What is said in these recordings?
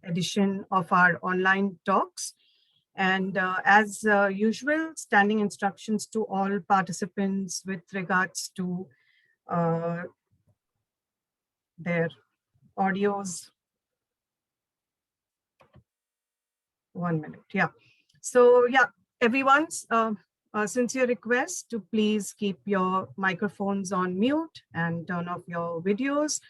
edition of our online talks. And as usual, standing instructions to all participants with regards to their audios. 1 minute, yeah. So yeah, everyone's sincere request to please keep your microphones on mute and turn off your videos.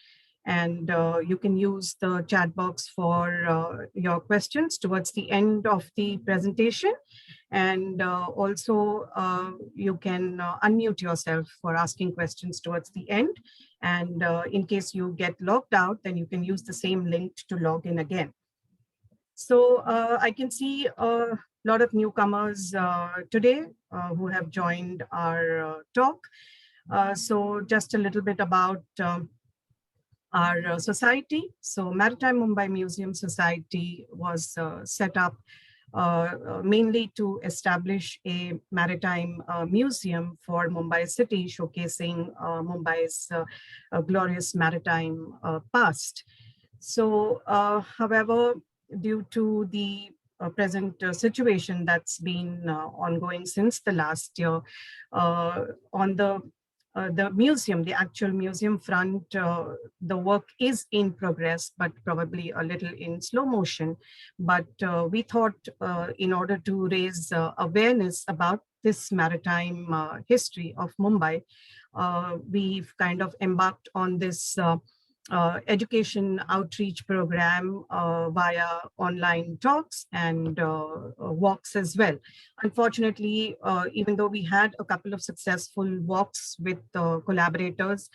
And you can use the chat box for your questions towards the end of the presentation. And also you can unmute yourself for asking questions towards the end. And in case you get logged out, then you can use the same link to log in again. So I can see a lot of newcomers today who have joined our talk. So just a little bit about our society. So Maritime Mumbai Museum Society was set up mainly to establish a maritime museum for Mumbai city, showcasing Mumbai's glorious maritime past. So, however, due to the present situation that's been ongoing since the last year, on the museum, the actual museum front, the work is in progress, but probably a little in slow motion. But we thought in order to raise awareness about this maritime history of Mumbai, we've kind of embarked on this education outreach program via online talks and walks as well. Unfortunately, even though we had a couple of successful walks with collaborators,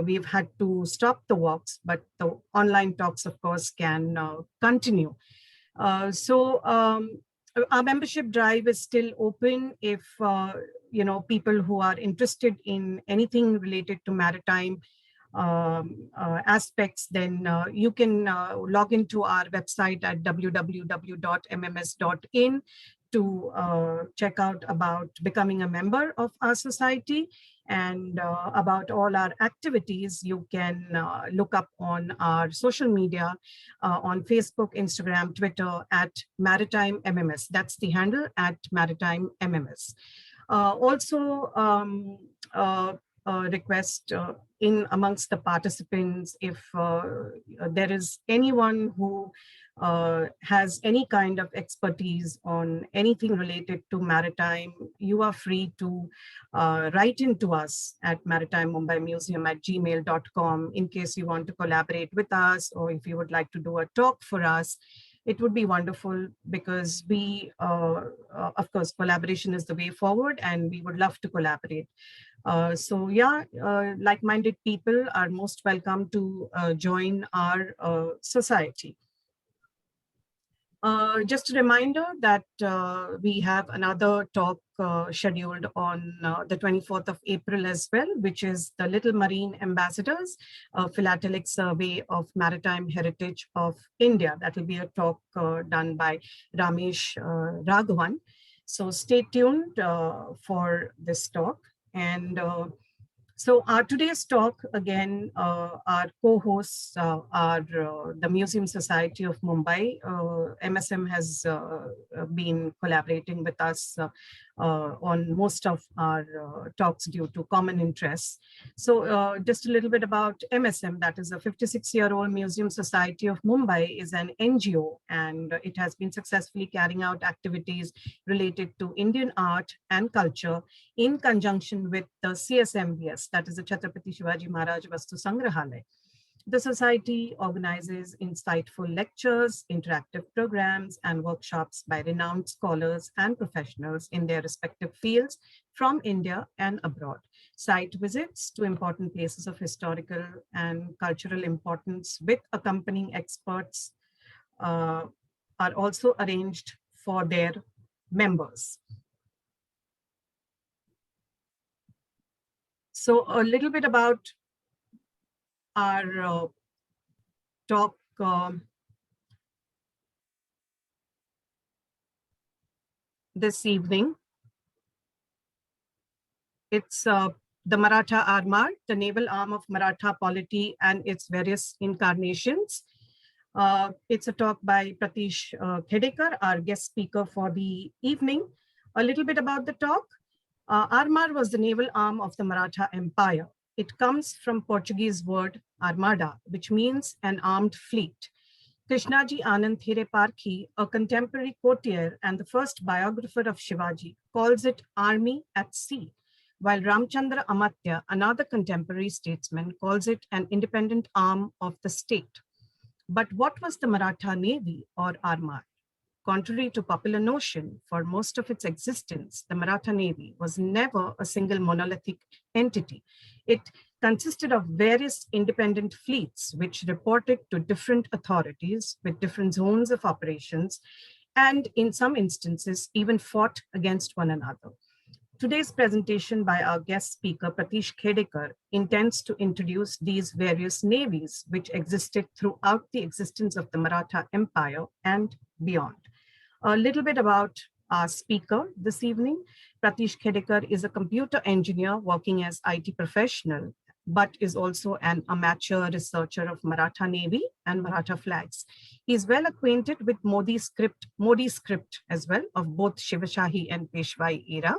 we've had to stop the walks, but the online talks, of course, can continue. So our membership drive is still open. If people who are interested in anything related to maritime aspects, then you can log into our website at www.mms.in to check out about becoming a member of our society, and about all our activities. You can look up on our social media on Facebook, Instagram, Twitter at Maritime MMS. That's the handle, at Maritime MMS. Also, request in amongst the participants, if there is anyone who has any kind of expertise on anything related to maritime, you are free to write into us at maritimemumbai.museum@gmail.com in case you want to collaborate with us, or if you would like to do a talk for us. It would be wonderful, because we, of course, collaboration is the way forward, and we would love to collaborate. So yeah, like-minded people are most welcome to join our society. Just a reminder that we have another talk scheduled on the 24th of April as well, which is the Little Marine Ambassadors, Philatelic Survey of Maritime Heritage of India. That will be a talk done by Ramesh Raghavan. So stay tuned for this talk. And so our today's talk, again, our co-hosts are the Museum Society of Mumbai. MSM has been collaborating with us on most of our talks due to common interests. So just a little bit about MSM, that is a 56-year-old Museum Society of Mumbai, is an NGO, and it has been successfully carrying out activities related to Indian art and culture in conjunction with the CSMVS, that is the Chhatrapati Shivaji Maharaj Vastu Sangrahalaya. The society organizes insightful lectures, interactive programs, and workshops by renowned scholars and professionals in their respective fields from India and abroad. Site visits to important places of historical and cultural importance with accompanying experts are also arranged for their members. So a little bit about our talk this evening. It's the Maratha Armar, the naval arm of Maratha polity and its various incarnations. It's a talk by Pratish Khedekar, our guest speaker for the evening. A little bit about the talk. Armar was the naval arm of the Maratha Empire. It comes from Portuguese word armada, which means an armed fleet. Krishnaji Anand Thire Parkhi, a contemporary courtier and the first biographer of Shivaji, calls it army at sea, while Ramchandra Amatya, another contemporary statesman, calls it an independent arm of the state. But what was the Maratha Navy or Armad? Contrary to popular notion, for most of its existence, the Maratha Navy was never a single monolithic entity. It consisted of various independent fleets, which reported to different authorities with different zones of operations, and in some instances, even fought against one another. Today's presentation by our guest speaker, Pratish Khedekar, intends to introduce these various navies which existed throughout the existence of the Maratha Empire and beyond. A little bit about our speaker this evening. Pratish Khedekar is a computer engineer working as IT professional, but is also an amateur researcher of Maratha Navy and Maratha flags. He is well acquainted with Modi script as well of both Shivashahi and Peshwai era.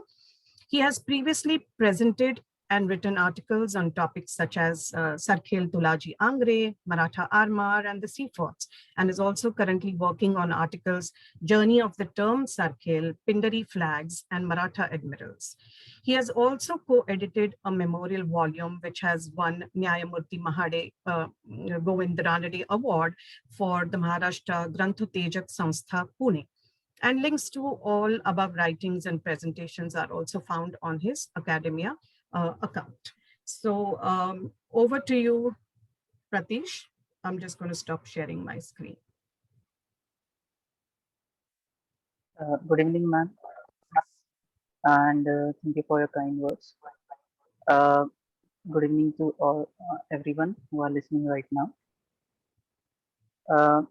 He has previously presented and written articles on topics such as Sarkhel Tulaji Angre, Maratha Armar, and the sea forts, and is also currently working on articles Journey of the Term Sarkhel, Pindari Flags, and Maratha Admirals. He has also co-edited a memorial volume which has won Nyayamurthy Mahade Govind Ranade Award for the Maharashtra Granthotejak Sanstha, Pune. And links to all above writings and presentations are also found on his academia account. So over to you, Pratish. I'm just going to stop sharing my screen. Good evening, ma'am, and thank you for your kind words. Uh, Good evening to all everyone who are listening right now. Uh,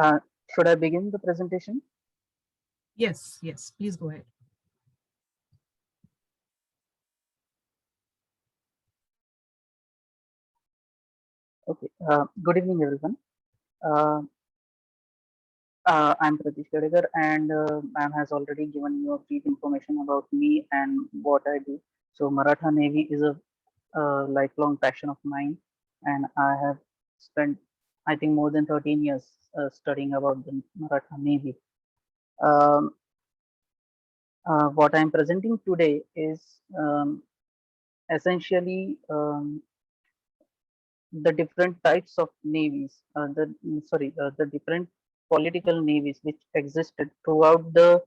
uh, should I begin the presentation? Yes, yes, please go ahead. Okay. Good evening, everyone. Uh, I'm Pratish Kadekar, and ma'am has already given you a brief information about me and what I do. So, Maratha Navy is a lifelong passion of mine, and I have spent, I think, more than 13 years studying about the Maratha Navy. Um, what I'm presenting today is essentially the different types of navies, the different political navies which existed throughout the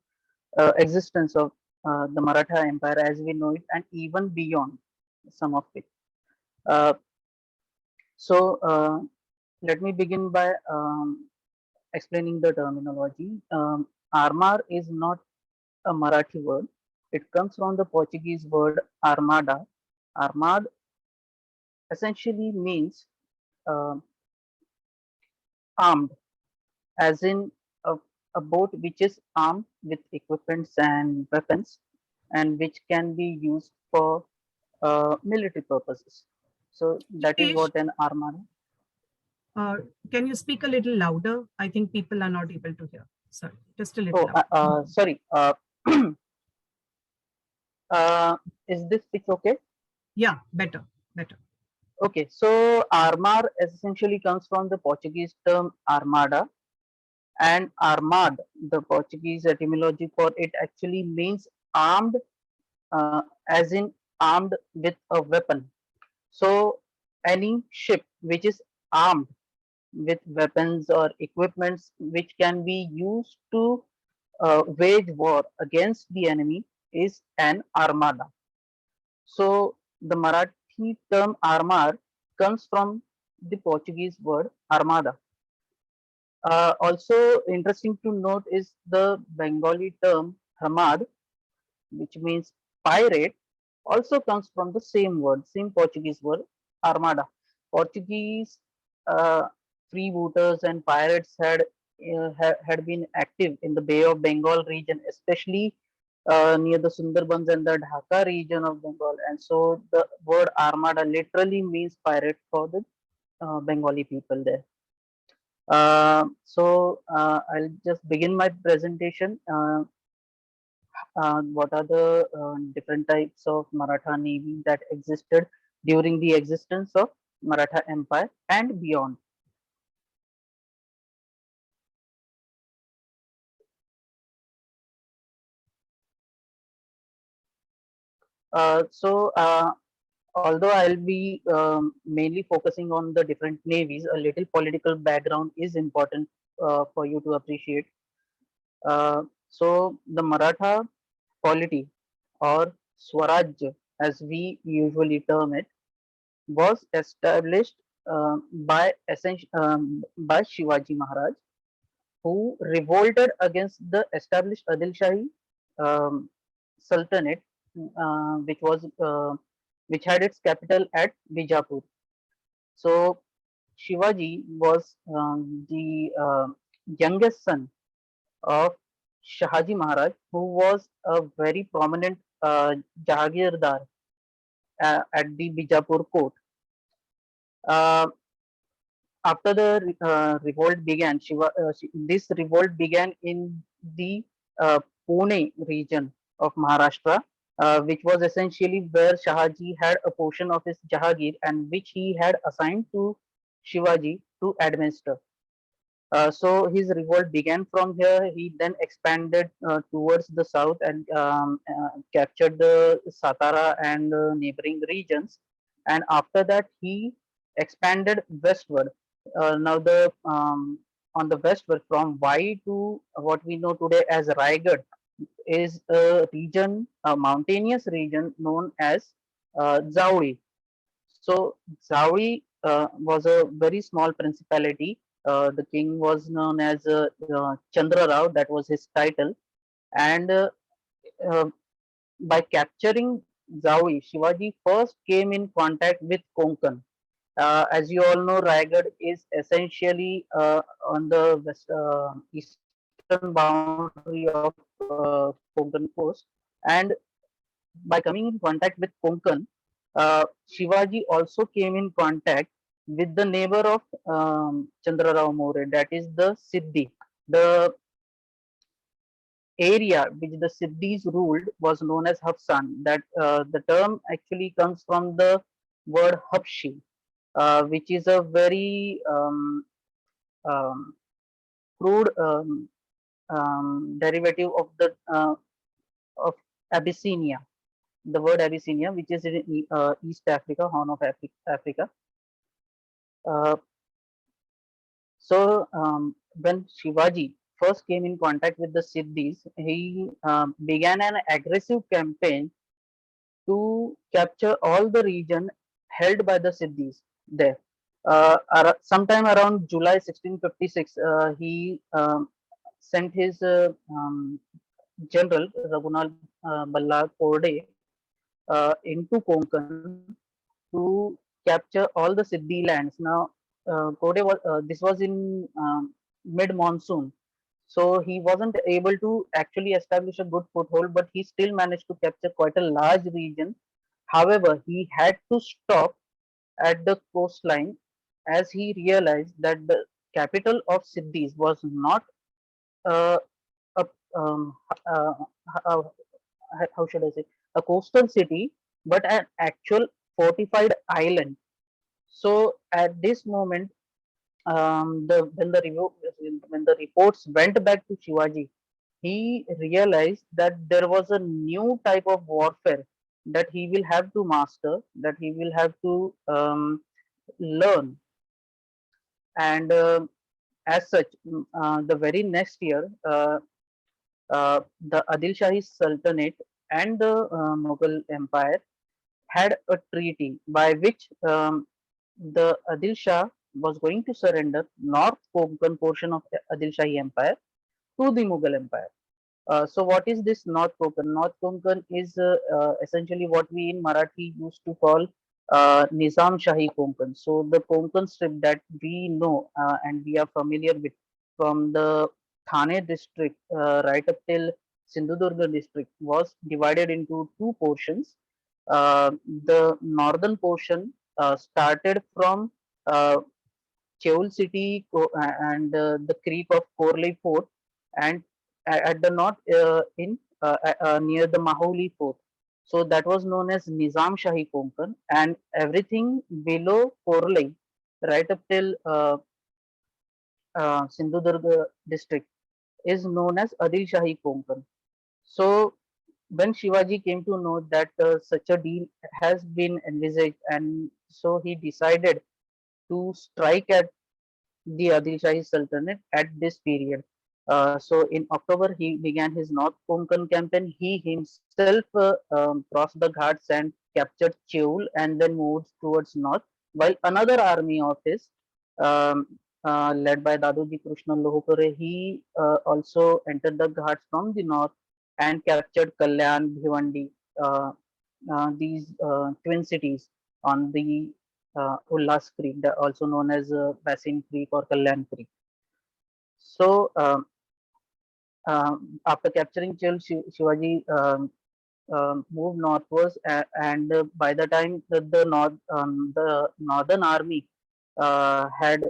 existence of the Maratha Empire as we know it, and even beyond some of it. Uh, so, let me begin by explaining the terminology. Armar is not a Marathi word. It comes from the Portuguese word armada. Armad essentially means uh, armed, as in a boat which is armed with equipments and weapons, and which can be used for military purposes. So that is Pratish, what an armada. uh, can you speak a little louder? I think people are not able to hear. Sorry, just a little Oh, louder. sorry. Uh, is this pitch okay? Yeah, better, better. Okay, so armar essentially comes from the Portuguese term armada, and armad, the Portuguese etymology for it actually means armed, as in armed with a weapon. So any ship which is armed with weapons or equipments which can be used to wage war against the enemy is an armada. So the Marathi term armar comes from the Portuguese word armada. Also interesting to note is the Bengali term hamad, which means pirate, also comes from the same word, same Portuguese word, armada. Portuguese uh, freebooters and pirates had been active in the Bay of Bengal region, especially near the Sundarbans and the Dhaka region of Bengal. And so the word armada literally means pirate for the Bengali people there. I'll just begin my presentation. What are the different types of Maratha Navy that existed during the existence of Maratha Empire and beyond? Although I'll be mainly focusing on the different navies, a little political background is important for you to appreciate. The Maratha polity or Swaraj, as we usually term it, was established by Shivaji Maharaj, who revolted against the established Adil Shahi um, Sultanate, which was which had its capital at Bijapur. So Shivaji was the youngest son of Shahaji Maharaj, who was a very prominent Jahagirdar at the Bijapur court. Uh, After the revolt began, this revolt began in the Pune region of Maharashtra, which was essentially where Shahaji had a portion of his Jahagir and which he had assigned to Shivaji to administer. So his revolt began from here. He then expanded towards the south and captured the Satara and neighboring regions. And after that, he expanded westward. Now the on the westward from Y to what we know today as Raigad is a region, a mountainous region known as Zauri. So Zauri was a very small principality. The king was known as Chandra Rao, that was his title. And uh, by capturing Zauri, Shivaji first came in contact with Konkan. As you all know, Raigad is essentially on the eastern boundary of Konkan coast. And by coming in contact with Konkan, Shivaji also came in contact with the neighbor of Chandra Rao More, that is the Siddhi. The area which the Siddhis ruled was known as Hafsan. That the term actually comes from the word Hapshi, which is a very um, crude derivative of the of Abyssinia. The word Abyssinia, which is in East Africa, Horn of Africa. Uh, when Shivaji first came in contact with the Siddhis, he began an aggressive campaign to capture all the region held by the Siddhis there. Sometime around July 1656, he sent his general Raghunath Balla Korde into Konkan to capture all the Siddhi lands. Now, this was in mid monsoon, so he wasn't able to actually establish a good foothold, but he still managed to capture quite a large region. However, he had to stop at the coastline as he realized that the capital of Siddhis was not uh, a um, uh, uh, how should I say, a coastal city, but an actual fortified island. So at this moment, when the reports went back to Shivaji, he realized that there was a new type of warfare that he will have to master, that he will have to learn, and as such, the very next year, the Adil Shahi Sultanate and the Mughal Empire had a treaty by which the Adil Shah was going to surrender North Konkan portion of the Adil Shahi Empire to the Mughal Empire. So, what is this North Konkan? North Konkan is essentially what we in Marathi used to call Nizam Shahi Konkan. So, the Konkan strip that we know and we are familiar with from the Thane district right up till Sindhudurga district was divided into two portions. The northern portion started from uh, Cheul city and the creek of Korley Fort, and at the north near the Maholi Fort. So that was known as Nizam Shahi Konkan, and everything below Korley, right up till Sindhudurga district, is known as Adil Shahi Konkan. So when Shivaji came to know that such a deal has been envisaged, and so he decided to strike at the Adil Shahi Sultanate at this period. So in October, he began his North Konkan campaign. He himself crossed the Ghats and captured Cheul and then moved towards north, while another army of his, um, led by Dadoji Krishna Lohkare, he also entered the Ghats from the north and captured Kalyan, Bhiwandi, uh, these twin cities on the Ullas Creek, also known as Basin Creek or Kalyan Creek. So, after capturing Chil, Shivaji moved northwards, and by the time that the northern army had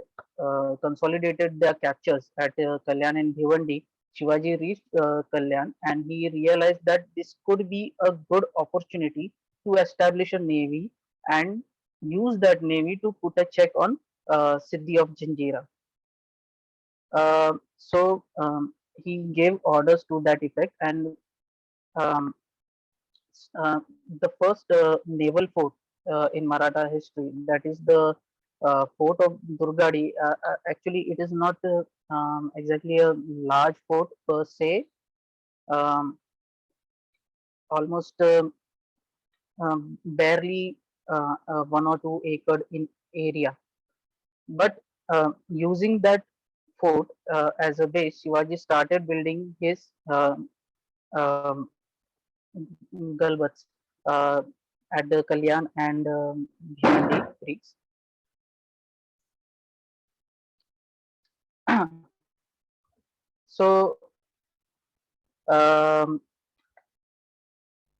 consolidated their captures at Kalyan and Bhiwandi, Shivaji reached Kalyan, and he realized that this could be a good opportunity to establish a navy and use that navy to put a check on Siddhi of Janjira. So he gave orders to that effect, and um, uh, the first naval fort in Maratha history, that is the fort of Durgadi. Actually, it is not exactly a large fort per se, um, almost barely 1 or 2 acre in area. But using that fort as a base, Shivaji started building his um, Galbats uh, at the Kalyan and Bhimandi creeks. So um,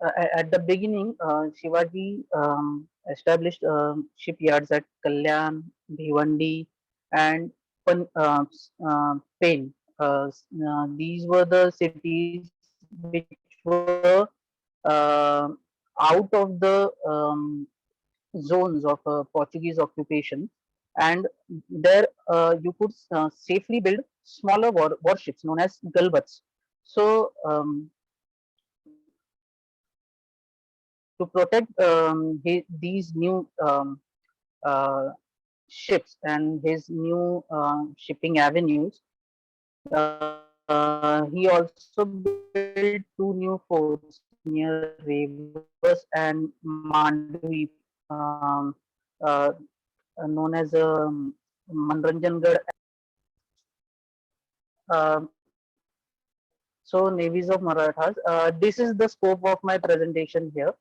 at the beginning, Shivaji established shipyards at Kalyan, Bhiwandi, and Pen. These were the cities which were uh, out of the zones of Portuguese occupation, and there you could safely build smaller warships known as galbats. So to protect these new ships and his new shipping avenues, he also built 2 new forts near Revas and Mandvi, uh, known as Manranjangad. Uh, so navies of Marathas. This is the scope of my presentation here.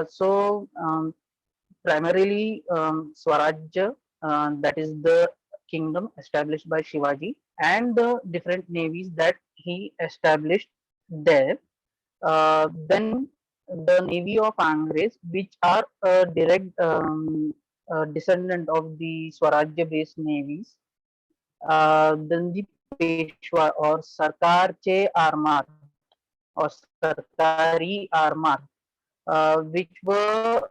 So primarily Swarajya, that is the kingdom established by Shivaji, and the different navies that he established there. Then the navy of Angres, which are a direct descendant of the Swarajya based navies. Then the Peshwa or Sarkar Che Armar or Sarkari Armar, which were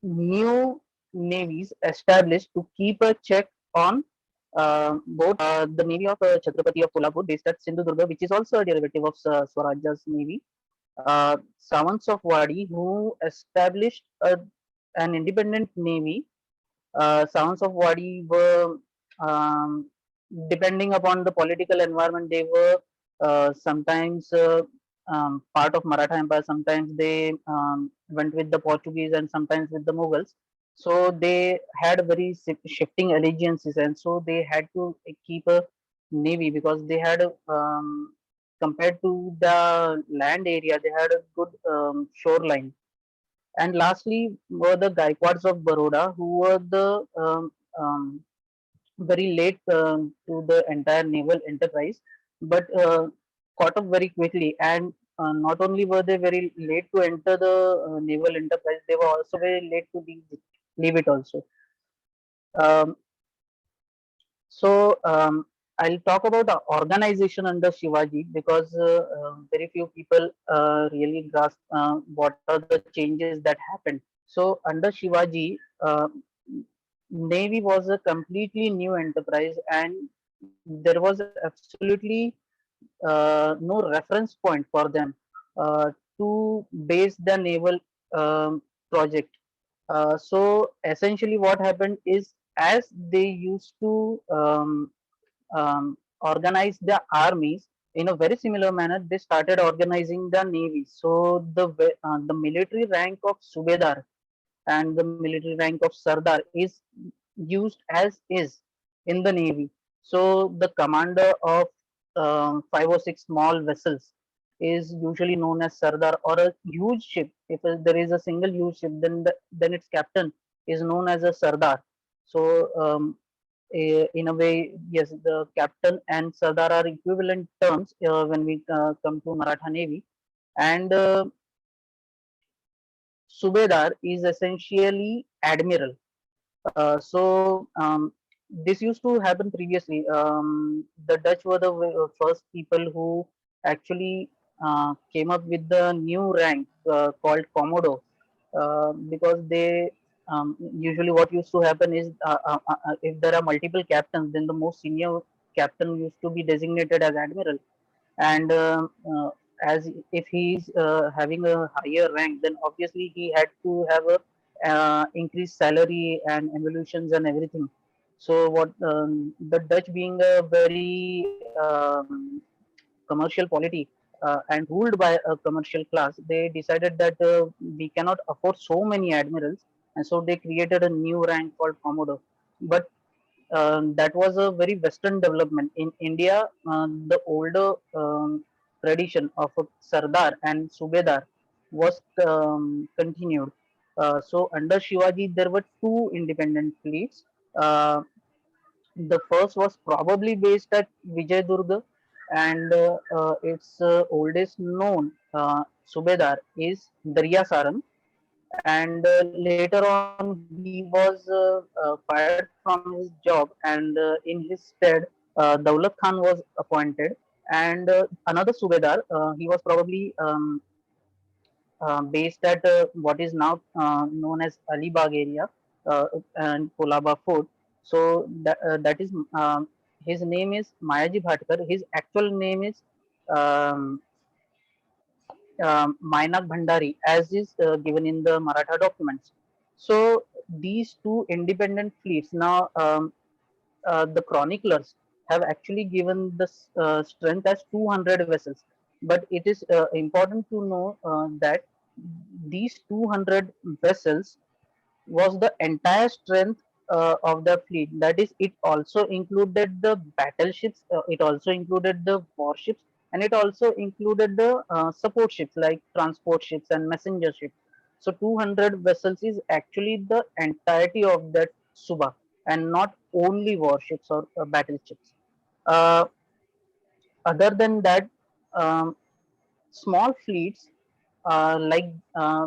new navies established to keep a check on both the navy of Chhatrapati of Kolhapur based at Sindhudurga, which is also a derivative of Swarajya's navy. Sawants of Wadi, who established an independent navy. Sawants of Wadi were, um, depending upon the political environment, they were sometimes part of Maratha Empire, sometimes they went with the Portuguese, and sometimes with the Mughals. So they had very shifting allegiances, and so they had to keep a navy because they had, compared to the land area, they had a good shoreline. And lastly were the Gaikwads of Baroda, who were the very late to the entire naval enterprise, but caught up very quickly. And not only were they very late to enter the naval enterprise, they were also very late to leave it also. Um, so I'll talk about the organization under Shivaji because very few people really grasp what are the changes that happened. So under Shivaji, Navy was a completely new enterprise, and there was absolutely no reference point for them to base the naval project. So essentially, what happened is as they used to organize the armies in a very similar manner, they started organizing the navy. So the military rank of Subedar and the military rank of Sardar is used as is in the navy. So the commander of five or six small vessels is usually known as Sardar, or a huge ship. If there is a single huge ship, then then its captain is known as a Sardar. So in a way, yes, the captain and Sardar are equivalent terms when we come to Maratha Navy. And Subedar is essentially admiral. So this used to happen previously. The Dutch were the first people who actually came up with the new rank called Commodore, because they usually what used to happen is if there are multiple captains, then the most senior captain used to be designated as admiral, and as if he's having a higher rank, then obviously he had to have a increased salary and evolutions and everything. So what the Dutch being a very commercial polity and ruled by a commercial class, they decided that we cannot afford so many admirals, and so they created a new rank called Commodore. But that was a very Western development. In India, the older tradition of a Sardar and Subedar was continued. So under Shivaji, there were two independent fleets. Uh, the first was probably based at Vijayadurga, and its oldest known Subedar is Darya Saran, and later on he was fired from his job, and in his stead Daulat Khan was appointed, and another Subedar, he was probably based at what is now known as Alibag area and Kolaba Fort. So that is his name is Mayaji Bhatkar. His actual name is um, Mainak Bhandari, as is given in the Maratha documents. So these two independent fleets now, the chroniclers have actually given the strength as 200 vessels. But it is important to know that these 200 vessels was the entire strength of the fleet. That is, it also included the battleships, it also included the warships, and it also included the support ships like transport ships and messenger ships. So 200 vessels is actually the entirety of that Suba, and not only warships or battleships. Uh, Other than that, um, small fleets like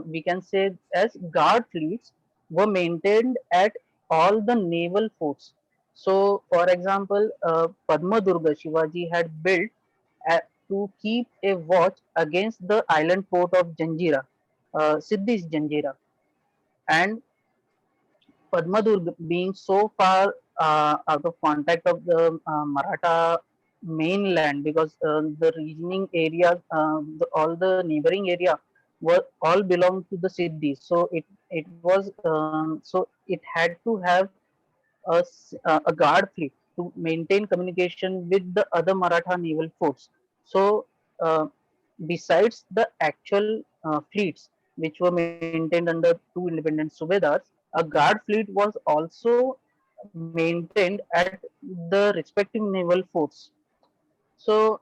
we can say as guard fleets were maintained at all the naval forts. So, for example, Padma Durga Shivaji had built to keep a watch against the island port of Janjira, Siddhi's Janjira, and Padma Durga being so far out of contact of the Maratha mainland, because the regioning areas, all the neighboring area were all belong to the Siddhis. So it was so it had to have a guard fleet to maintain communication with the other Maratha naval forts. So uh, besides the actual fleets which were maintained under two independent subedars, a guard fleet was also maintained at the respective naval forts. So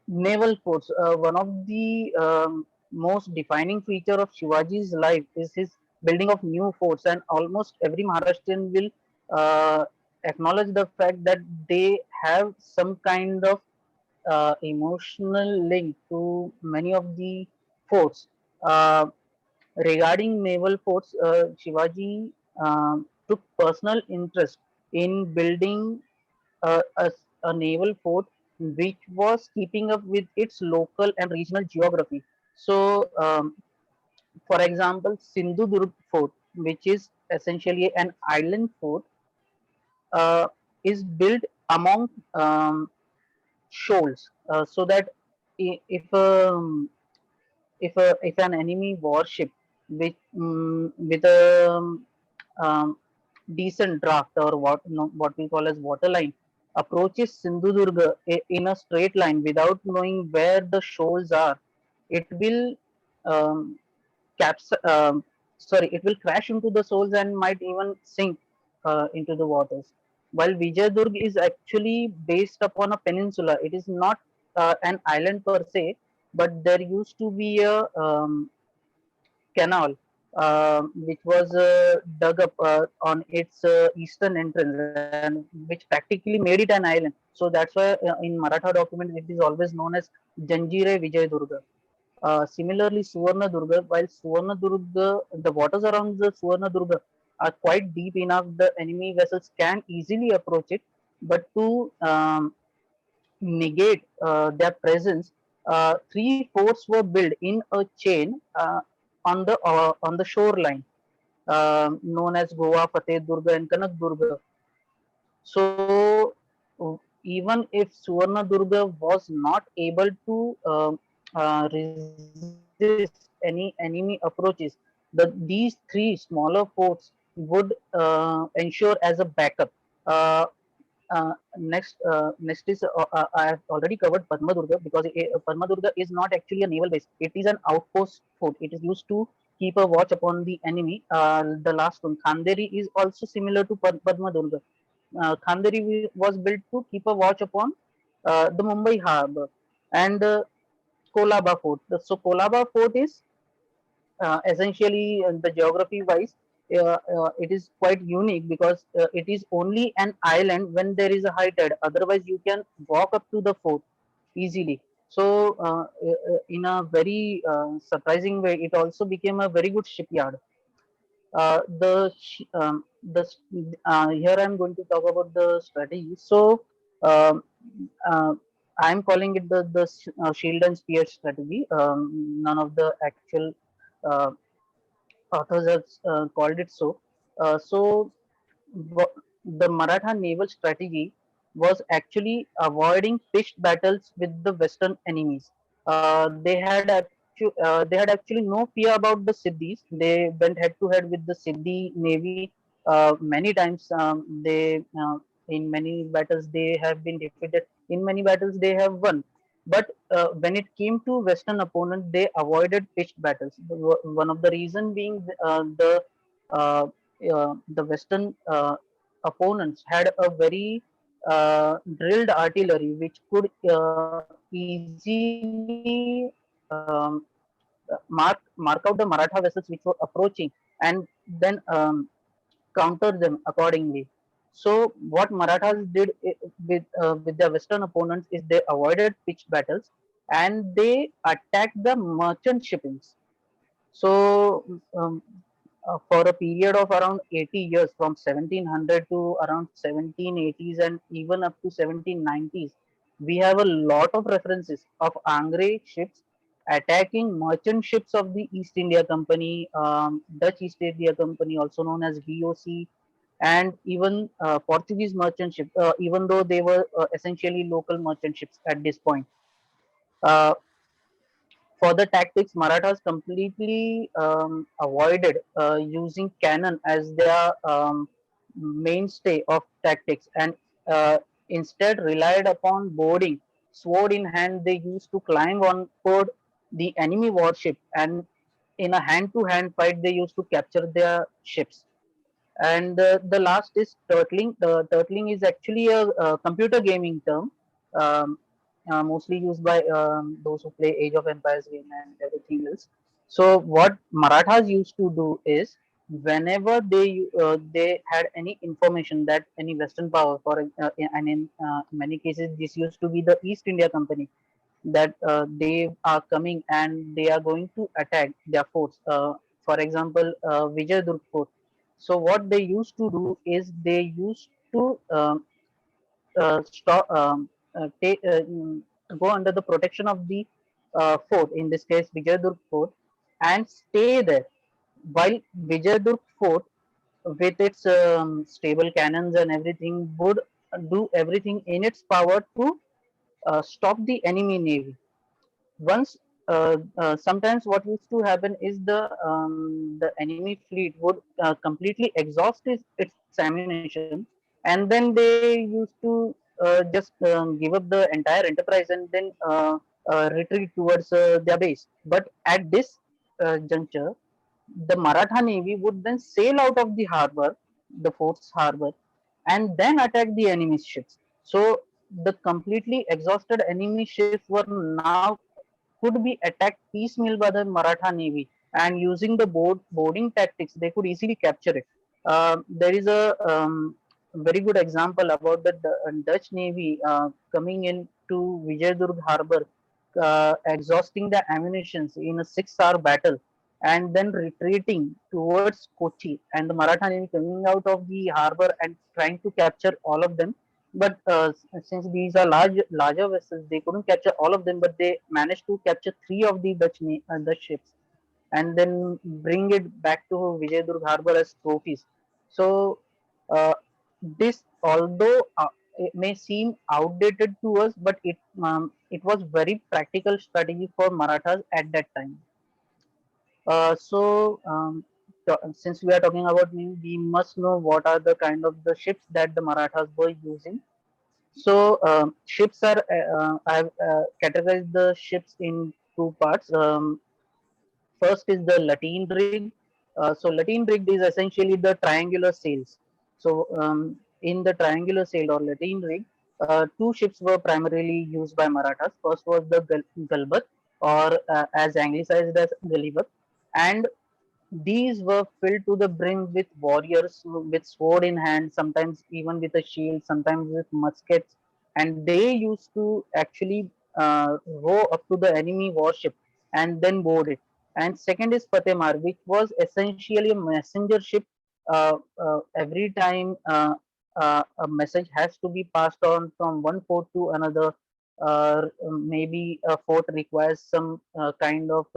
naval forts, one of the most defining feature of Shivaji's life is his building of new forts, and almost every Maharashtrian will acknowledge the fact that they have some kind of emotional link to many of the forts. Uh, Regarding naval forts, Shivaji took personal interest in building a naval fort which was keeping up with its local and regional geography. So, for example, Sindhudurg Fort, which is essentially an island fort, uh, is built among shoals, so that if an enemy warship with a um, decent draft, or what we call as waterline, approaches Sindhudurga in a straight line without knowing where the shoals are, it will um, it will crash into the shoals and might even sink into the waters. While Vijayadurg is actually based upon a peninsula, it is not an island per se, but there used to be a canal which was dug up on its eastern entrance, and which practically made it an island. So that's why in Maratha documents it is always known as Janjire Vijay Durga. Similarly, Suvarna Durga, while Suvarna Durga, the waters around the Suvarna Durga are quite deep enough, the enemy vessels can easily approach it. But to negate their presence, three forts were built in a chain on the shoreline, known as Goa, Fateh Durga, and Kanak Durga. So even if Suvarna Durga was not able to resist any enemy approaches, these three smaller forts would ensure as a backup. Uh, next is I have already covered Padma Durga, because Padma Durga is not actually a naval base. It is an outpost fort. It is used to keep a watch upon the enemy. The last one, Khanderi, is also similar to Padma Durga. Khanderi was built to keep a watch upon the Mumbai harbor, and Kolaba Fort. So Kolaba Fort is essentially, the geography wise, it is quite unique, because it is only an island when there is a high tide. Otherwise, you can walk up to the fort easily. So, in a very surprising way, it also became a very good shipyard. The Here I'm going to talk about the strategy. So, um, uh, I'm calling it the shield and spear strategy. None of the actual uh, authors have called it so. So the Maratha naval strategy was actually avoiding pitched battles with the Western enemies. They had actually no fear about the Siddhis. They went head to head with the Siddhi navy many times. In many battles they have been defeated. In many battles they have won. But when it came to Western opponents, they avoided pitched battles. One of the reason being uh, the Western opponents had a very drilled artillery which could easily mark out the Maratha vessels which were approaching, and then counter them accordingly. So what Marathas did with their Western opponents is they avoided pitched battles and they attacked the merchant shippings. So for a period of around 80 years, from 1700 to around 1780s and even up to 1790s, we have a lot of references of Angre ships attacking merchant ships of the East India Company, Dutch East India Company, also known as VOC, and even Portuguese merchant ships, even though they were essentially local merchant ships at this point. Uh, for the tactics, Marathas completely avoided using cannon as their mainstay of tactics, and instead relied upon boarding. Sword in hand, they used to climb on board the enemy warship, and in a hand-to-hand fight, they used to capture their ships. And the last is turtling. The turtling is actually a computer gaming term, um, mostly used by those who play Age of Empires game and everything else. So what Marathas used to do is, whenever they had any information that any Western power, and in many cases this used to be the East India Company, that they are coming and they are going to attack their forts. For example, Vijayadurg fort. So what they used to do is they used to stop, go under the protection of the fort, in this case Vijayadurg Fort, and stay there while Vijayadurg Fort, with its stable cannons and everything, would do everything in its power to stop the enemy navy. Once, sometimes what used to happen is the enemy fleet would completely exhaust its ammunition, and then they used to just give up the entire enterprise and then retreat towards their base. But at this juncture, the Maratha Navy would then sail out of the harbor, the fort's harbor, and then attack the enemy's ships. So the completely exhausted enemy ships were now could be attacked piecemeal by the Maratha Navy, and using the boarding tactics, they could easily capture it. There is a very good example about the Dutch Navy coming into Vijayadurg harbor, exhausting the ammunitions in a 6-hour battle, and then retreating towards Kochi, and the Maratha Navy coming out of the harbor and trying to capture all of them. But since these are larger vessels, they couldn't capture all of them, but they managed to capture three of the Dutch ships, and then bring it back to Vijayadurg harbor as trophies. So uh, this, although it may seem outdated to us, but it was very practical strategy for Marathas at that time. Since we are talking about Navy, we must know what are the kind of the ships that the Marathas were using. So ships are, I've categorized the ships in two parts. First is the lateen rig. So lateen rig is essentially the triangular sails. So in the triangular sail or lateen rig, two ships were primarily used by Marathas. First was the Galbat, or as anglicized as Galibat, and these were filled to the brim with warriors with sword in hand, sometimes even with a shield, sometimes with muskets, and they used to actually row up to the enemy warship and then board it. And second is Fatemar, which was essentially a messenger ship. Every time a message has to be passed on from one fort to another, maybe a fort requires some kind of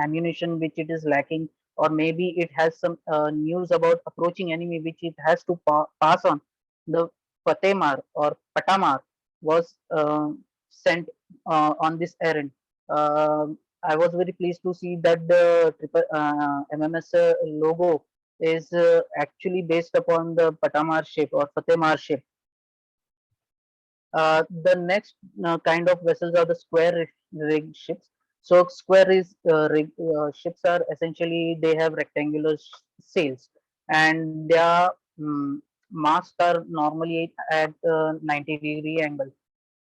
ammunition which it is lacking, or maybe it has some news about approaching enemy which it has to pass on. The Fatemar or Patamar was sent on this errand. I was very pleased to see that the MMS logo is actually based upon the Patamar ship or Fatemar ship. The next kind of vessels are the square rigged ships. So square is ships are essentially, they have rectangular sails, and their masts are normally at 90-degree angle.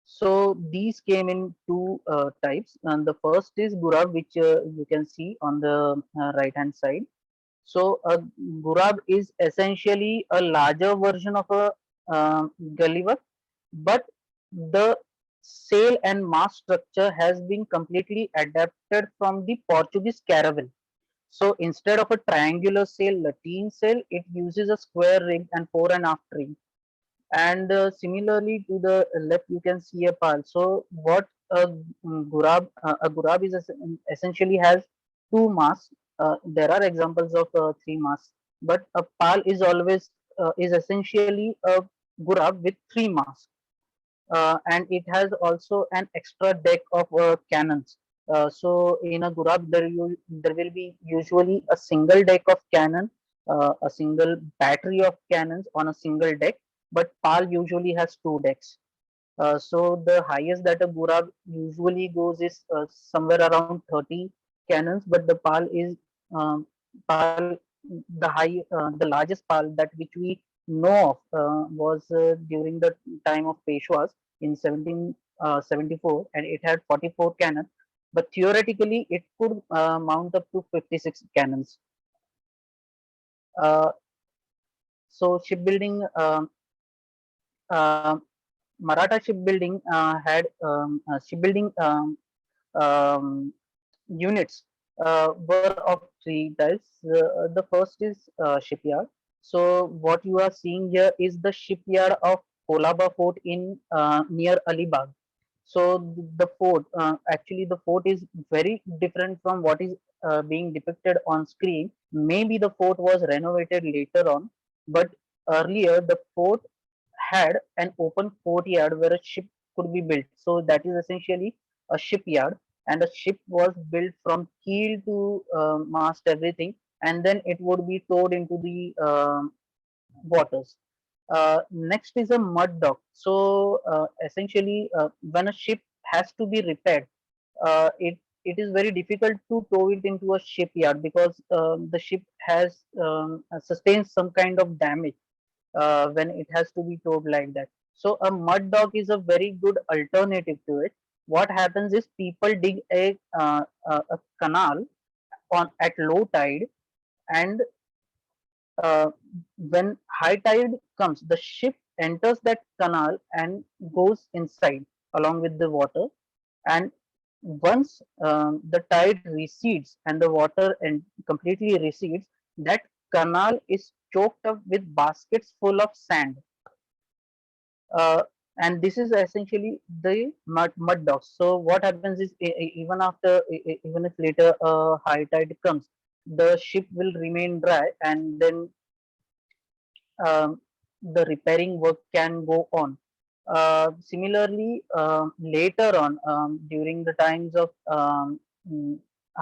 So these came in two types, and the first is Gurab, which you can see on the right hand side. So a Gurab is essentially a larger version of a Gulliver, but the sail and mast structure has been completely adapted from the Portuguese caravel. So instead of a triangular sail, lateen sail, it uses a square rig and fore and aft rig. And similarly to the left, you can see a pal. So what a Gurab is essentially has two masts. There are examples of three masts, but a pal is always is essentially a Gurab with three masts, and it has also an extra deck of cannons. So in a Gurab, there will be usually a single deck of cannon, a single battery of cannons on a single deck, but PAL usually has two decks. So the highest that a Gurab usually goes is somewhere around 30 cannons, but the PAL is PAL, the largest PAL that which we know of was during the time of Peshwas in 1774, and it had 44 cannons. But theoretically, it could mount up to 56 cannons. Uh, so shipbuilding. Uh, Maratha shipbuilding had shipbuilding um, units. were of three types. The first is shipyard. So what you are seeing here is the shipyard of Kolaba Fort in near Alibag. So the fort, actually the fort is very different from what is being depicted on screen. Maybe the fort was renovated later on, but earlier the fort had an open courtyard where a ship could be built. So that is essentially a shipyard, and a ship was built from keel to mast, everything, and then it would be towed into the waters. Next is a mud dock. So essentially, when a ship has to be repaired, it is very difficult to tow it into a shipyard because the ship has sustained some kind of damage when it has to be towed like that. So a mud dock is a very good alternative to it. What happens is people dig a canal on at low tide, and uh, when high tide comes, the ship enters that canal and goes inside along with the water. And once the tide recedes and the water and completely recedes, that canal is choked up with baskets full of sand. Uh, and this is essentially the mud docks. So what happens is even after even if later high tide comes, the ship will remain dry, and then the repairing work can go on. Similarly, later on, during the times of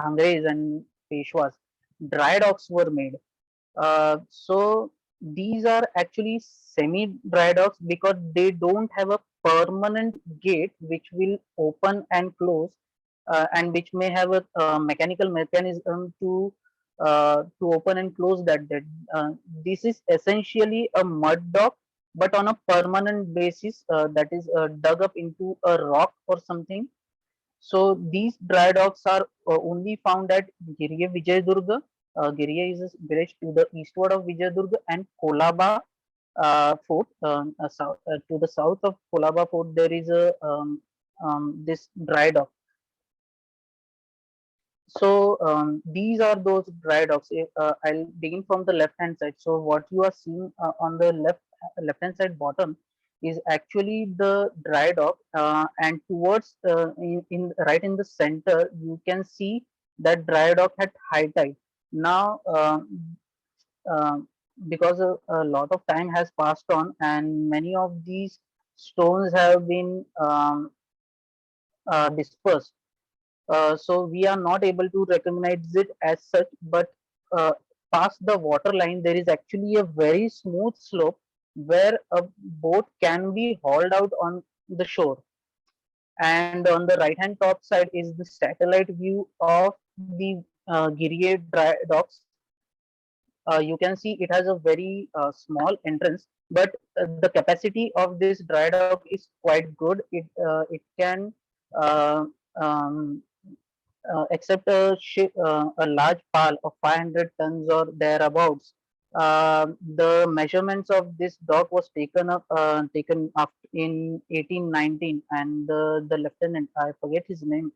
Angres and Peshwas, dry docks were made. So these are actually semi-dry docks because they don't have a permanent gate which will open and close, and which may have a mechanical mechanism to open and close that. This is essentially a mud dock, but on a permanent basis, that is dug up into a rock or something. So these dry docks are only found at Giriya Vijayadurga. Giriya is a village to the eastward of Vijayadurga, and Kolaba Fort. To the south of Kolaba Fort, there is a this dry dock. So these are those dry docks. I'll begin from the left hand side. So what you are seeing on the left hand side bottom is actually the dry dock, and towards in right in the center you can see that dry dock at high tide. Now uh, because a lot of time has passed on and many of these stones have been dispersed, so we are not able to recognize it as such, but uh, past the water line there is actually a very smooth slope where a boat can be hauled out on the shore. And on the right hand top side is the satellite view of the Giriye dry docks. You can see it has a very small entrance, but the capacity of this dry dock is quite good. It can uh, um, except a ship, a large pile of 500 tons or thereabouts. The measurements of this dock was taken up in 1819, and the lieutenant, I forget his name,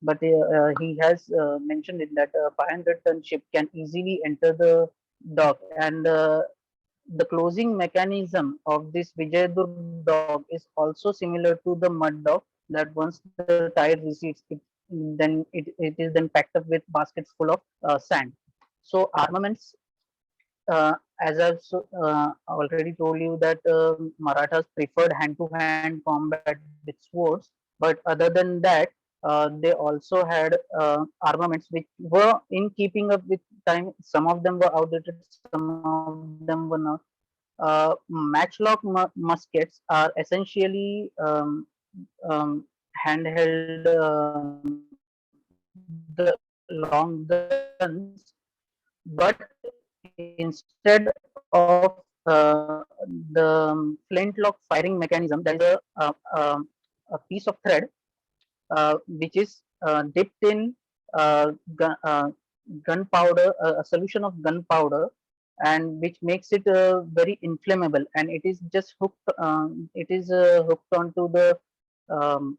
but he has mentioned it that a 500-ton ship can easily enter the dock, and the closing mechanism of this Vijayadurg dock is also similar to the mud dock, that once the tide recedes, it is then packed up with baskets full of sand. So armaments, as I've already told you that Marathas preferred hand-to-hand combat with swords, but other than that, they also had armaments which were in keeping up with time. Some of them were outdated, some of them were not. Matchlock muskets are essentially handheld long guns, but instead of the flintlock firing mechanism, there is a piece of thread which is dipped in uh, gun, uh, gunpowder, a solution of gunpowder, and which makes it very inflammable, and it is just hooked. It is hooked onto the um,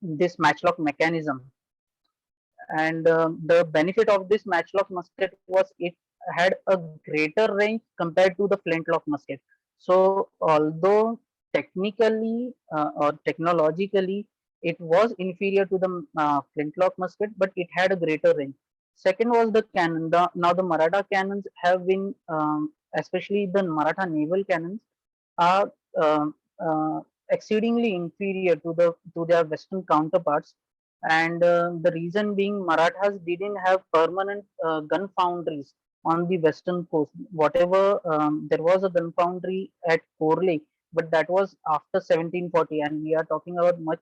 this matchlock mechanism, And the benefit of this matchlock musket was it had a greater range compared to the flintlock musket. So although technically or technologically it was inferior to the flintlock musket, but it had a greater range. Second was the cannon. Now the Maratha cannons have been, especially the Maratha naval cannons, are exceedingly inferior to their Western counterparts, and the reason being Marathas didn't have permanent gun foundries on the western coast. Whatever, there was a gun foundry at Korle, but that was after 1740, and we are talking about much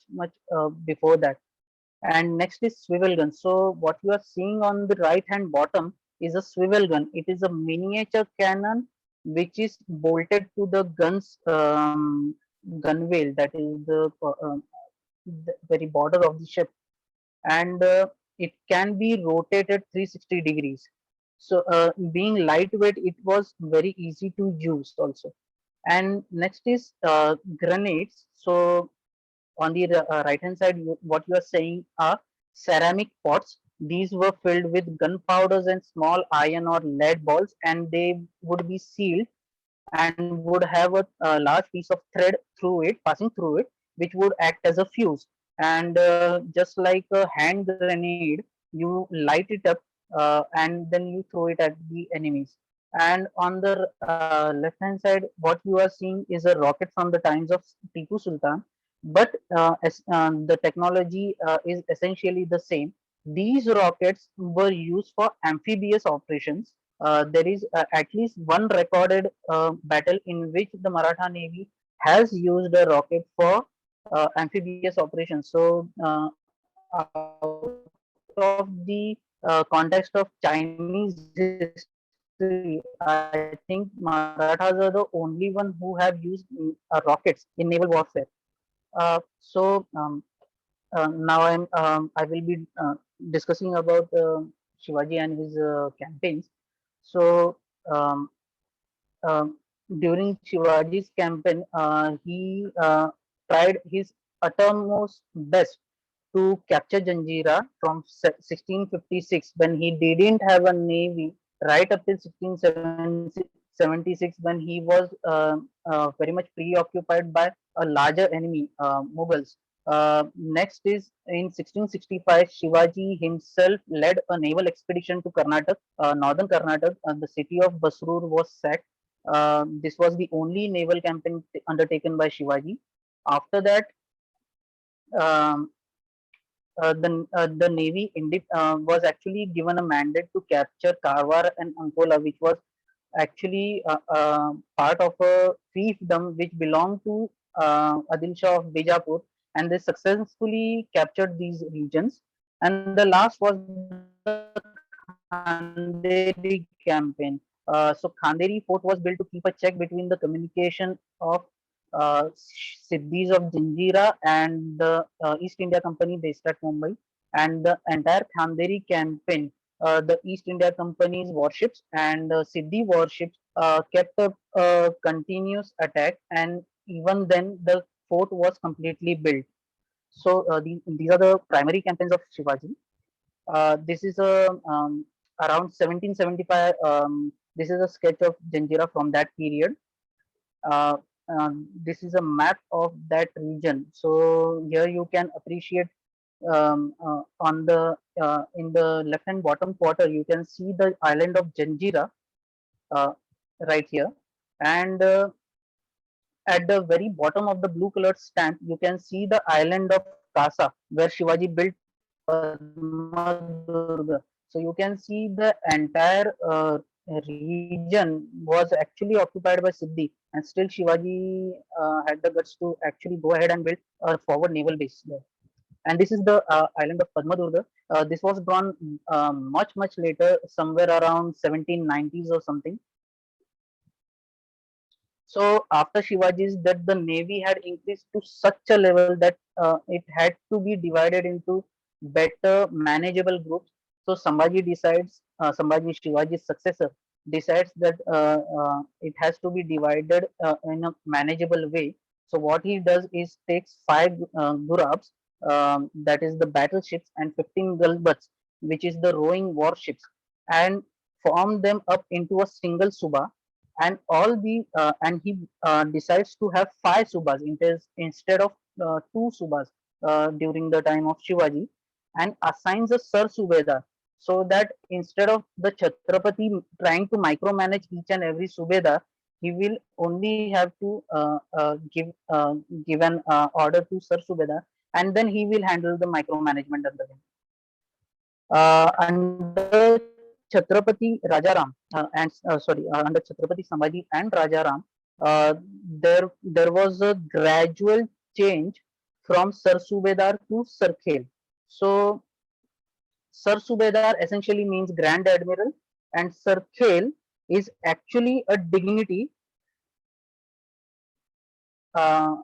before that. And next is swivel gun. So what you are seeing on the right hand bottom is a swivel gun. It is a miniature cannon which is bolted to the gun's gunwale, that is the very border of the ship, and it can be rotated 360 degrees. So being lightweight, it was very easy to use also. And next is grenades. So on the right hand side, what you are saying are ceramic pots. These were filled with gunpowders and small iron or lead balls, and they would be sealed and would have a large piece of thread through it, passing through it, which would act as a fuse. And just like a hand grenade, you light it up and then you throw it at the enemies. And on the left hand side, what you are seeing is a rocket from the times of Tipu Sultan, but the technology is essentially the same. These rockets were used for amphibious operations. There is at least one recorded battle in which the Maratha Navy has used a rocket for amphibious operations. So, out of the context of Chinese history, I think Marathas are the only one who have used rockets in naval warfare. So now I will be discussing about Shivaji and his campaigns. So um, um, during Shivaji's campaign, he tried his uttermost best to capture Janjira from 1656, when he didn't have a navy, right up till 1676, when he was very much preoccupied by a larger enemy, Mughals. Next is in 1665, Shivaji himself led a naval expedition to Karnataka, northern Karnataka, and the city of Basrur was sacked. This was the only naval campaign undertaken by Shivaji. After that, um, the navy was actually given a mandate to capture Karwar and Ankola, which was actually part of a fiefdom which belonged to Adil Shah of Bijapur, and they successfully captured these regions. And the last was the Khanderi campaign. So Khanderi fort was built to keep a check between the communication of Siddhis of Janjira and the East India Company based at Mumbai. And the entire Khanderi campaign, the East India Company's warships and Siddhi warships kept up a continuous attack, and even then the fort was completely built. So these are the primary campaigns of Shivaji. This is a around 1775. This is a sketch of Janjira from that period. uh, this is a map of that region. So here you can appreciate, on the in the left hand bottom quarter, you can see the island of Janjira uh, right here, and at the very bottom of the blue colored stamp, you can see the island of Kasa, where Shivaji built Padma Durga. So you can see the entire region was actually occupied by Siddhi, and still Shivaji had the guts to actually go ahead and build a forward naval base there. And this is the island of Padma Durga. This was drawn much later, somewhere around 1790s or something. So after Shivaji's death, the navy had increased to such a level that it had to be divided into better manageable groups. So Sambhaji, Shivaji's successor, decides that it has to be divided in a manageable way. So what he does is takes five gurabs, that is the battleships, and 15 galbats, which is the rowing warships, and formed them up into a single suba. And all the and he decides to have five subas instead of two subas during the time of Shivaji, and assigns a Sar Subedar, so that instead of the Chhatrapati trying to micromanage each and every Subedar, he will only have to give an order to Sir Subedar, and then he will handle the micromanagement of the game. Under Chhatrapati Rajaram under Chhatrapati Sambhaji and Rajaram, uh, there was a gradual change from Sir Subedar to Sarkhel. So Sir Subedar essentially means Grand Admiral, and Sarkhel is actually a dignity. Uh,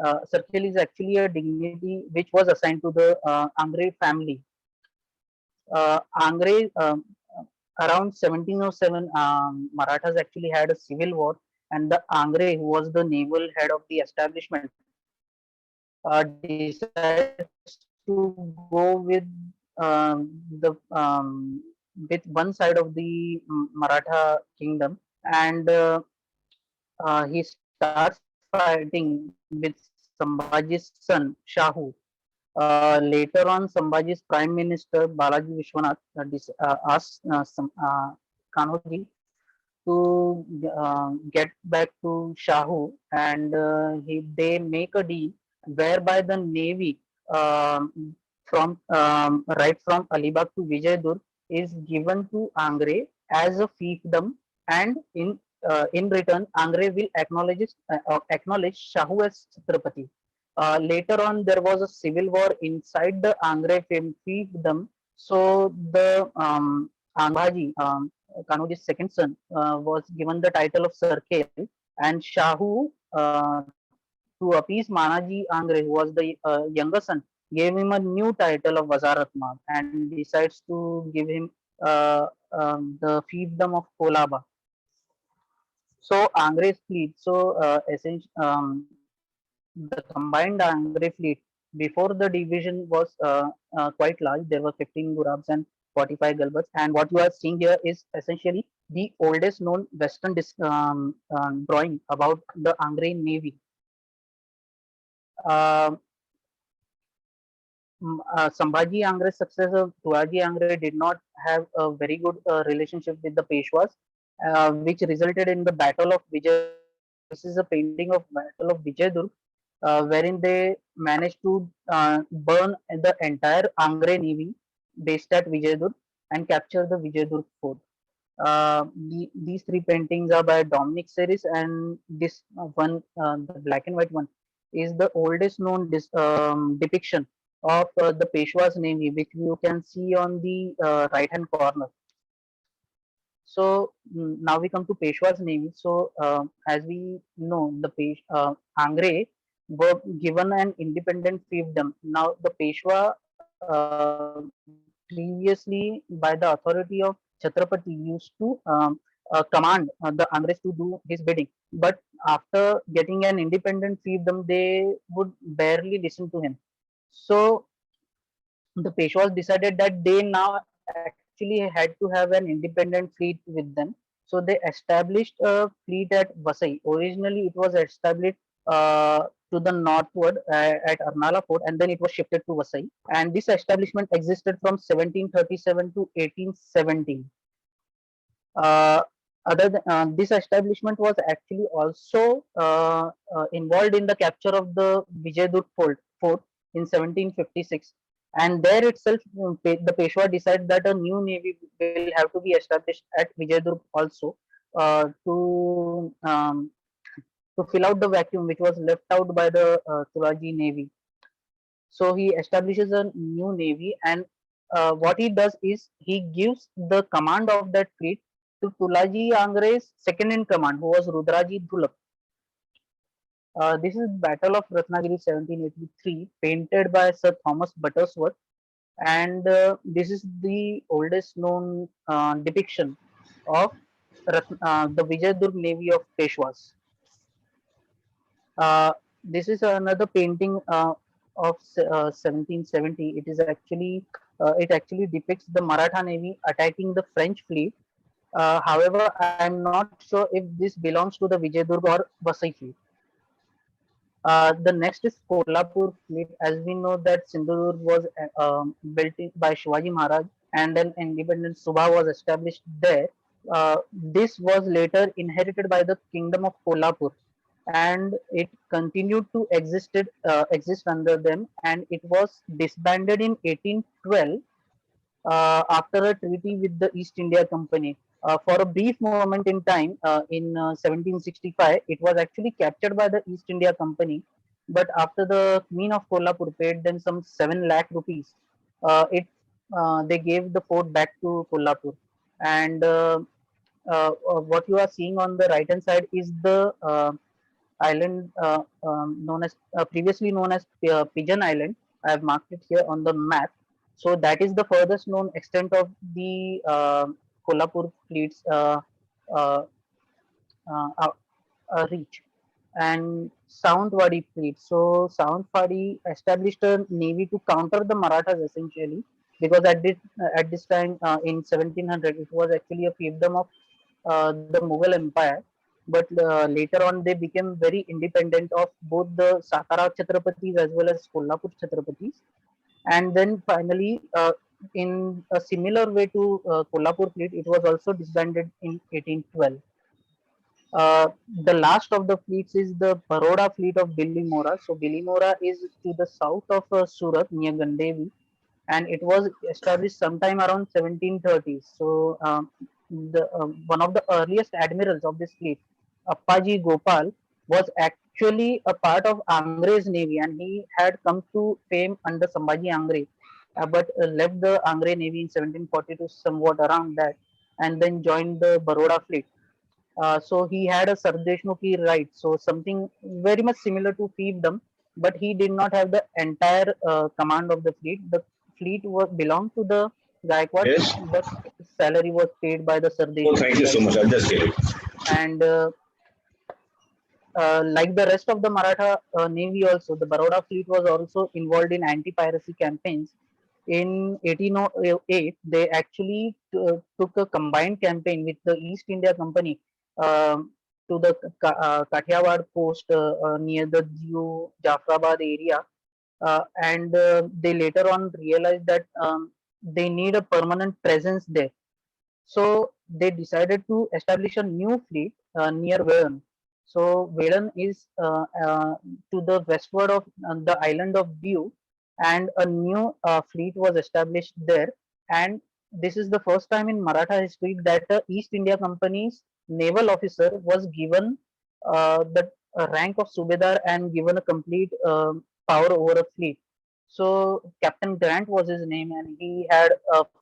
Sarkhel is actually a dignity which was assigned to the Angre family. Angre, around 1707, Marathas actually had a civil war, and the Angre, who was the naval head of the establishment, decides to go the with one side of the Maratha kingdom, and he starts fighting with Sambhaji's son Shahu. Later on, Sambhaji's Prime Minister Balaji Vishwanath asked Kanhoji to get back to Shahu, and they make a deal whereby the navy from right from Alibag to Vijaydur is given to Angre as a fiefdom, and in return, Angre will acknowledge Shahu as Chhatrapati. Later on, there was a civil war inside the Angre fiefdom. So the Angbaji, Kanhoji's second son, was given the title of Sarkhel, and Shahu, to appease Manaji Angre, who was the younger son, gave him a new title of Wazaratmag and decides to give him the fiefdom of Kolaba. So Angre's fleet, the combined Angre fleet before the division was quite large. There were 15 Gurabs and 45 Galbats. And what you are seeing here is essentially the oldest known Western drawing about the Angre Navy. Sambhaji Angre's successor, Tulaji Angre, did not have a very good relationship with the Peshwas, which resulted in the Battle of Vijay. This is a painting of Battle of Vijaydurg, wherein they managed to burn the entire Angre navy based at Vijaydurg and capture the Vijaydurg fort. These three paintings are by Dominic Seris, and this one, the black and white one, is the oldest known depiction of the Peshwa's navy, which you can see on the right hand corner. So now we come to Peshwa's navy. So as we know, the Angre were given an independent fiefdom. Now the Peshwa previously by the authority of Chhatrapati used to command the Angres to do his bidding. But after getting an independent fiefdom, they would barely listen to him. So the Peshwas decided that they now actually had to have an independent fleet with them. So they established a fleet at Vasai. Originally, it was established to the northward at Arnala Fort, and then it was shifted to Vasai. And this establishment existed from 1737 to 1817. Uh, this establishment was actually also involved in the capture of the Vijaydurg fort in 1756. And there itself, the Peshwa decided that a new navy will have to be established at Vijaydurg also to fill out the vacuum which was left out by the Tulaji navy. So he establishes a new navy, and what he does is he gives the command of that fleet to Tulaji Angre's second in command, who was Rudraji Dhulap. This is Battle of Ratnagiri 1783, painted by Sir Thomas Buttersworth, and this is the oldest known depiction of the Vijaydurg navy of Peshwas. This is another painting of 1770. It is actually it actually depicts the Maratha Navy attacking the French fleet. However, I'm not sure if this belongs to the Vijayadurga or Vasai fleet. The next is Kolhapur fleet. As we know that Sindhudurg was built by Shivaji Maharaj, and then independent Subha was established there. This was later inherited by the kingdom of Kolhapur, and it continued to exist under them, and it was disbanded in 1812 after a treaty with the East India Company. For a brief moment in time, in 1765, it was actually captured by the East India Company. But after the Queen of Kolhapur paid them some 7 lakh rupees, it they gave the fort back to Kolhapur. And what you are seeing on the right hand side is the island known as previously known as Pigeon Island. I have marked it here on the map. So that is the furthest known extent of the Kolhapur fleet's uh, uh, reach. And Sawantwadi fleet. So Sawantwadi established a navy to counter the Marathas essentially, because at this time in 1700 it was actually a fiefdom of the Mughal Empire. But later on, they became very independent of both the Satara Chhatrapatis as well as Kolhapur Chhatrapatis. And then finally, in a similar way to Kolhapur fleet, it was also disbanded in 1812. The last of the fleets is the Baroda fleet of Bilimora. So Bilimora is to the south of Surat near Gandevi, and it was established sometime around 1730s. So one of the earliest admirals of this fleet, Appaji Gopal, was actually a part of Angre's navy, and he had come to fame under Sambhaji Angre, but left the Angre navy in 1742, somewhat around that, and then joined the Baroda fleet. So he had a Sardeshmukhi right, so something very much similar to fiefdom, but he did not have the entire command of the fleet. The fleet was belonged to the Gaikwad, Yes. but salary was paid by the Oh, thank Sardeshmukhi you so right. much. I'll just get it. And like the rest of the Maratha navy, also the Baroda fleet was also involved in anti-piracy campaigns. In 1808, they actually took a combined campaign with the East India Company to the Kathiawar coast near the Diu Jafrabad area, and they later on realized that they need a permanent presence there. So they decided to establish a new fleet near Vedan. So Vedan is to the westward of the island of Diu, and a new fleet was established there. And this is the first time in Maratha history that the East India Company's naval officer was given the rank of Subedar and given a complete power over a fleet. So Captain Grant was his name, and he had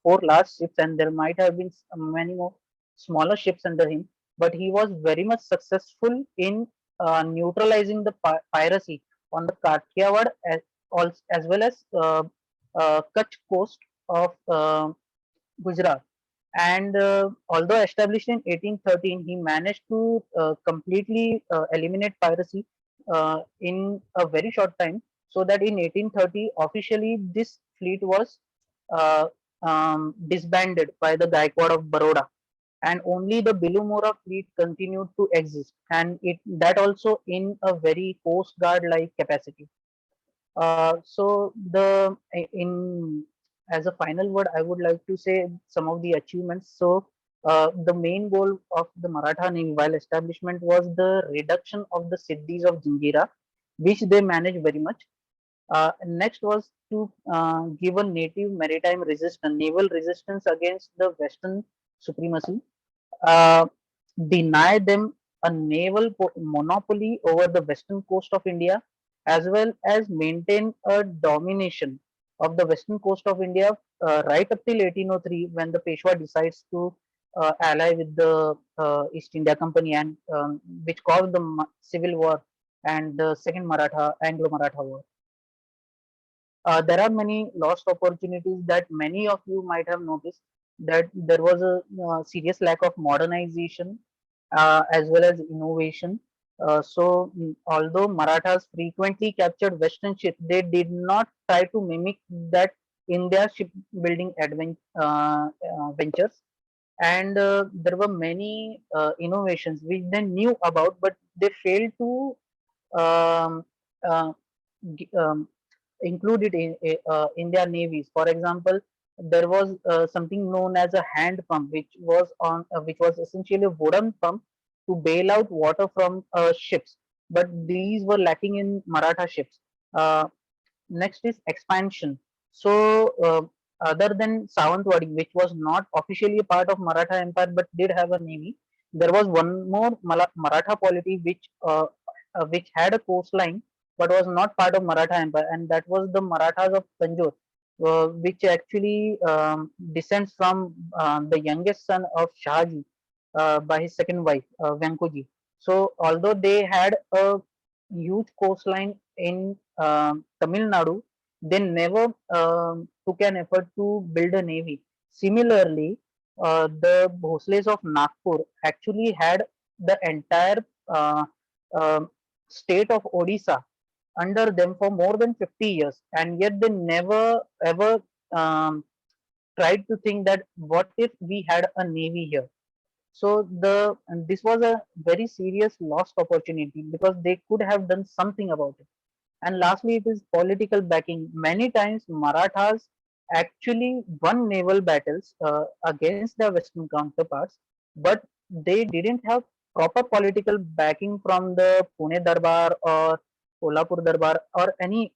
4 large ships, and there might have been many more smaller ships under him. But he was very much successful in neutralizing the piracy on the Kathiawar as well as Kutch coast of Gujarat. And although established in 1813, he managed to completely eliminate piracy in a very short time. So that in 1830, officially this fleet was uh, disbanded by the Gaikwad of Baroda, and only the Bilumora fleet continued to exist, and it that also in a very coast guard like capacity. So the in as a final word, I would like to say some of the achievements. So the main goal of the Maratha Navy while establishment was the reduction of the Siddhis of Zingira, which they managed very much. Next was to give a native maritime resistance, naval resistance against the Western supremacy, uh, deny them a naval monopoly over the western coast of India, as well as maintain a domination of the western coast of India right up till 1803, when the Peshwa decides to ally with the East India Company, and which caused the civil war and the second Maratha Anglo-Maratha war. There are many lost opportunities that many of you might have noticed, that there was a serious lack of modernization as well as innovation. Although Marathas frequently captured Western ships, they did not try to mimic that in their shipbuilding ventures. And there were many innovations which they knew about, but they failed to um, uh, include it in their navies. For example, there was something known as a hand pump, which was essentially a wooden pump to bail out water from ships, but these were lacking in Maratha ships. Uh, Next is expansion. So, other than Savantwadi, which was not officially a part of Maratha Empire but did have a navy, there was one more Maratha polity which had a coastline but was not part of Maratha Empire, and that was the Marathas of Tanjore, which actually descends from the youngest son of Shahji by his second wife, Venkoji. So, although they had a huge coastline in Tamil Nadu, they never took an effort to build a navy. Similarly, the Bhosles of Nagpur actually had the entire uh, um state of Odisha under them for more than 50 years, and yet they never ever um, tried to think that what if we had a navy here. So and this was a very serious lost opportunity because they could have done something about it. And lastly, it is political backing. Many times, Marathas actually won naval battles against their Western counterparts, but they didn't have proper political backing from the Pune Darbar or Kolhapur Darbar or any.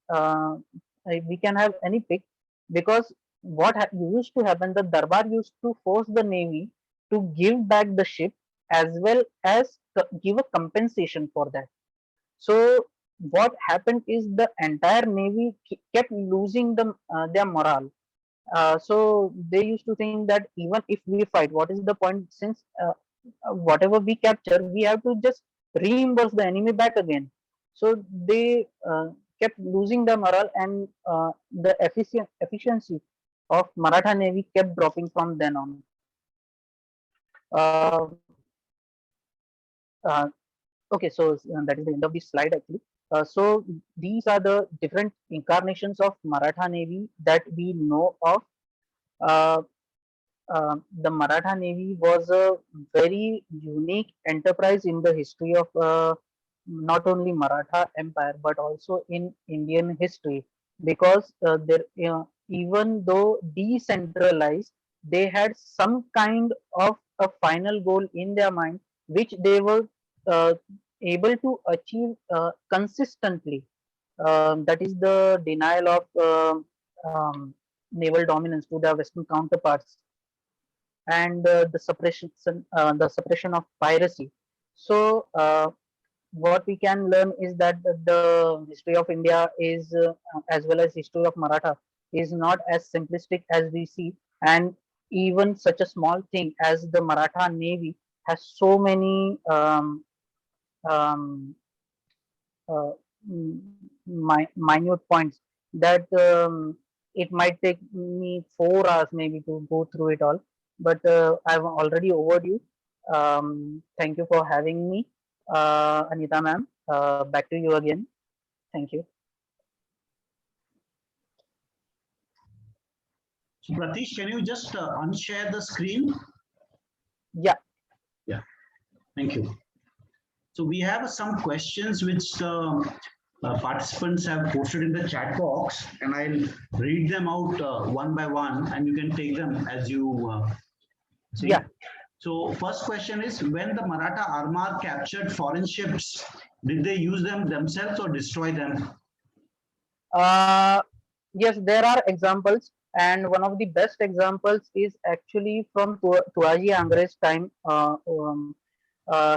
We can have any pick, because what used to happen, the Darbar used to force the navy to give back the ship as well as give a compensation for that. So what happened is the entire navy kept losing their morale. So they used to think that even if we fight, what is the point, since whatever we capture, we have to just reimburse the enemy back again. So they kept losing the morale, and the efficiency of Maratha navy kept dropping from then on. Uh, uh, Okay, so that is the end of this slide actually. So these are the different incarnations of Maratha Navy that we know of. Uh, the Maratha Navy was a very unique enterprise in the history of not only Maratha Empire but also in Indian history, because even though decentralized, they had some kind of a final goal in their mind, which they were uh, able to achieve consistently. That is the denial of naval dominance to their Western counterparts, and the suppression of piracy. So what we can learn is that the history of India is as well as history of Maratha is not as simplistic as we see, and even such a small thing as the Maratha Navy has so many um, uh, minute points that it might take me 4 hours maybe to go through it all. But I've already overdue. Thank you for having me, Anita ma'am. Back to you again. Thank you. So Pratish, can you just unshare the screen? Yeah. Yeah. Thank you. So we have some questions which participants have posted in the chat box, and I'll read them out one by one, and you can take them as you see. Yeah. So first question is, when the Maratha Armar captured foreign ships, did they use them themselves or destroy them? Yes, there are examples, and one of the best examples is actually from Tuaji Angre's time.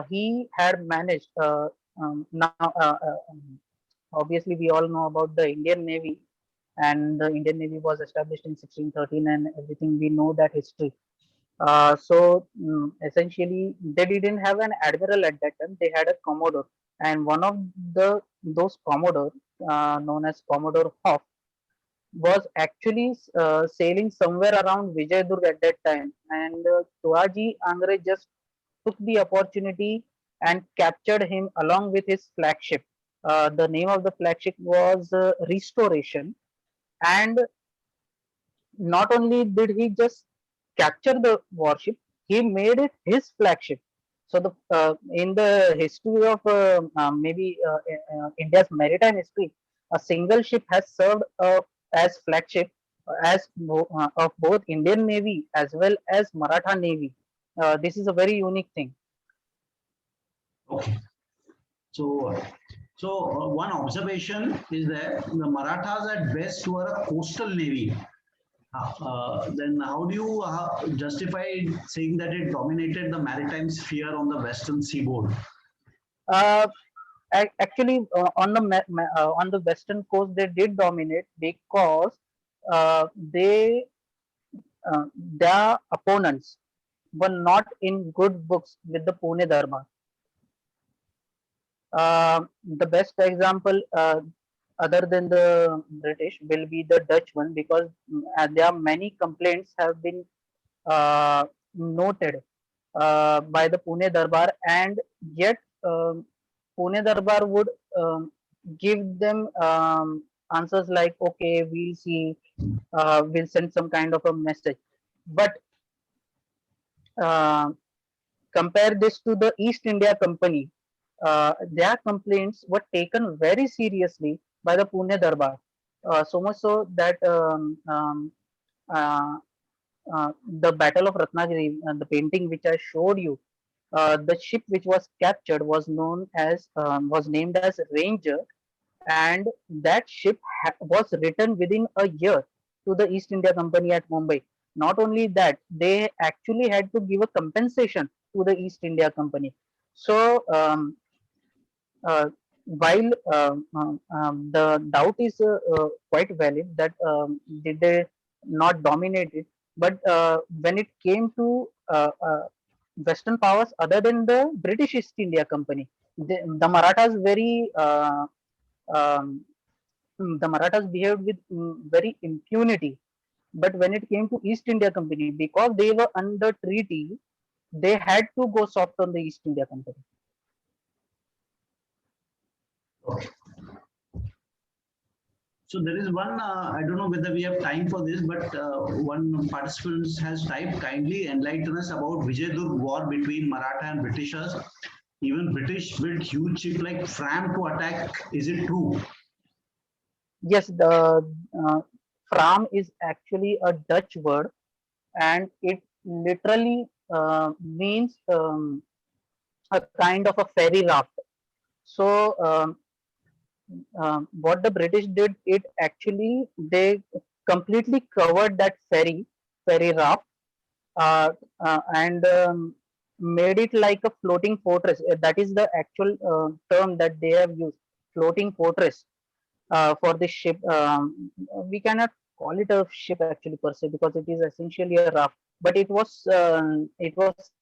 He had managed. Now, obviously, we all know about the Indian Navy, and the Indian Navy was established in 1613, and everything we know that history. Essentially, they didn't have an admiral at that time; they had a commodore, and one of those commodore, known as Commodore Hoff, was actually sailing somewhere around Vijayadurg at that time, and Tuaji Angre just took the opportunity and captured him along with his flagship. The name of the flagship was Restoration, and not only did he just capture the warship, he made it his flagship. So the in the history of India's maritime history, a single ship has served as flagship of both Indian Navy as well as Maratha Navy. This is a very unique thing. Okay. So, one observation is that the Marathas at best were a coastal navy. Then how do you justify saying that it dominated the maritime sphere on the western seaboard? Uh, Actually, on the western coast, they did dominate because they their opponents were not in good books with the Pune Darbar. The best example, other than the British, will be the Dutch one because there are many complaints have been noted by the Pune Darbar, and yet Pune Darbar would give them answers like, "Okay, we'll see, we'll send some kind of a message." But uh, compare this to the East India Company, their complaints were taken very seriously by the Pune Darbar. So much so that uh, the Battle of Ratnagiri, the painting which I showed you, the ship which was captured was named as Ranger, and that ship was written within a year to the East India Company at Mumbai. Not only that, they actually had to give a compensation to the East India Company. So uh, while the doubt is quite valid that did they not dominate it, but when it came to Western powers other than the British East India Company, the Marathas um, the Marathas behaved with very impunity. But when it came to East India Company, because they were under treaty, they had to go soft on the East India Company. Okay. So there is one, I don't know whether we have time for this, but one participant has typed, kindly enlighten us about Vijayadurg war between Maratha and Britishers. Even British built huge ship like Fram to attack. Is it true? Yes, the Fram is actually a Dutch word, and it literally means a kind of a ferry raft. So what the British did, it actually they completely covered that ferry raft, and made it like a floating fortress. That is the actual term that they have used, floating fortress, for this ship. We cannot call it a ship actually per se because it is essentially a raft. But it was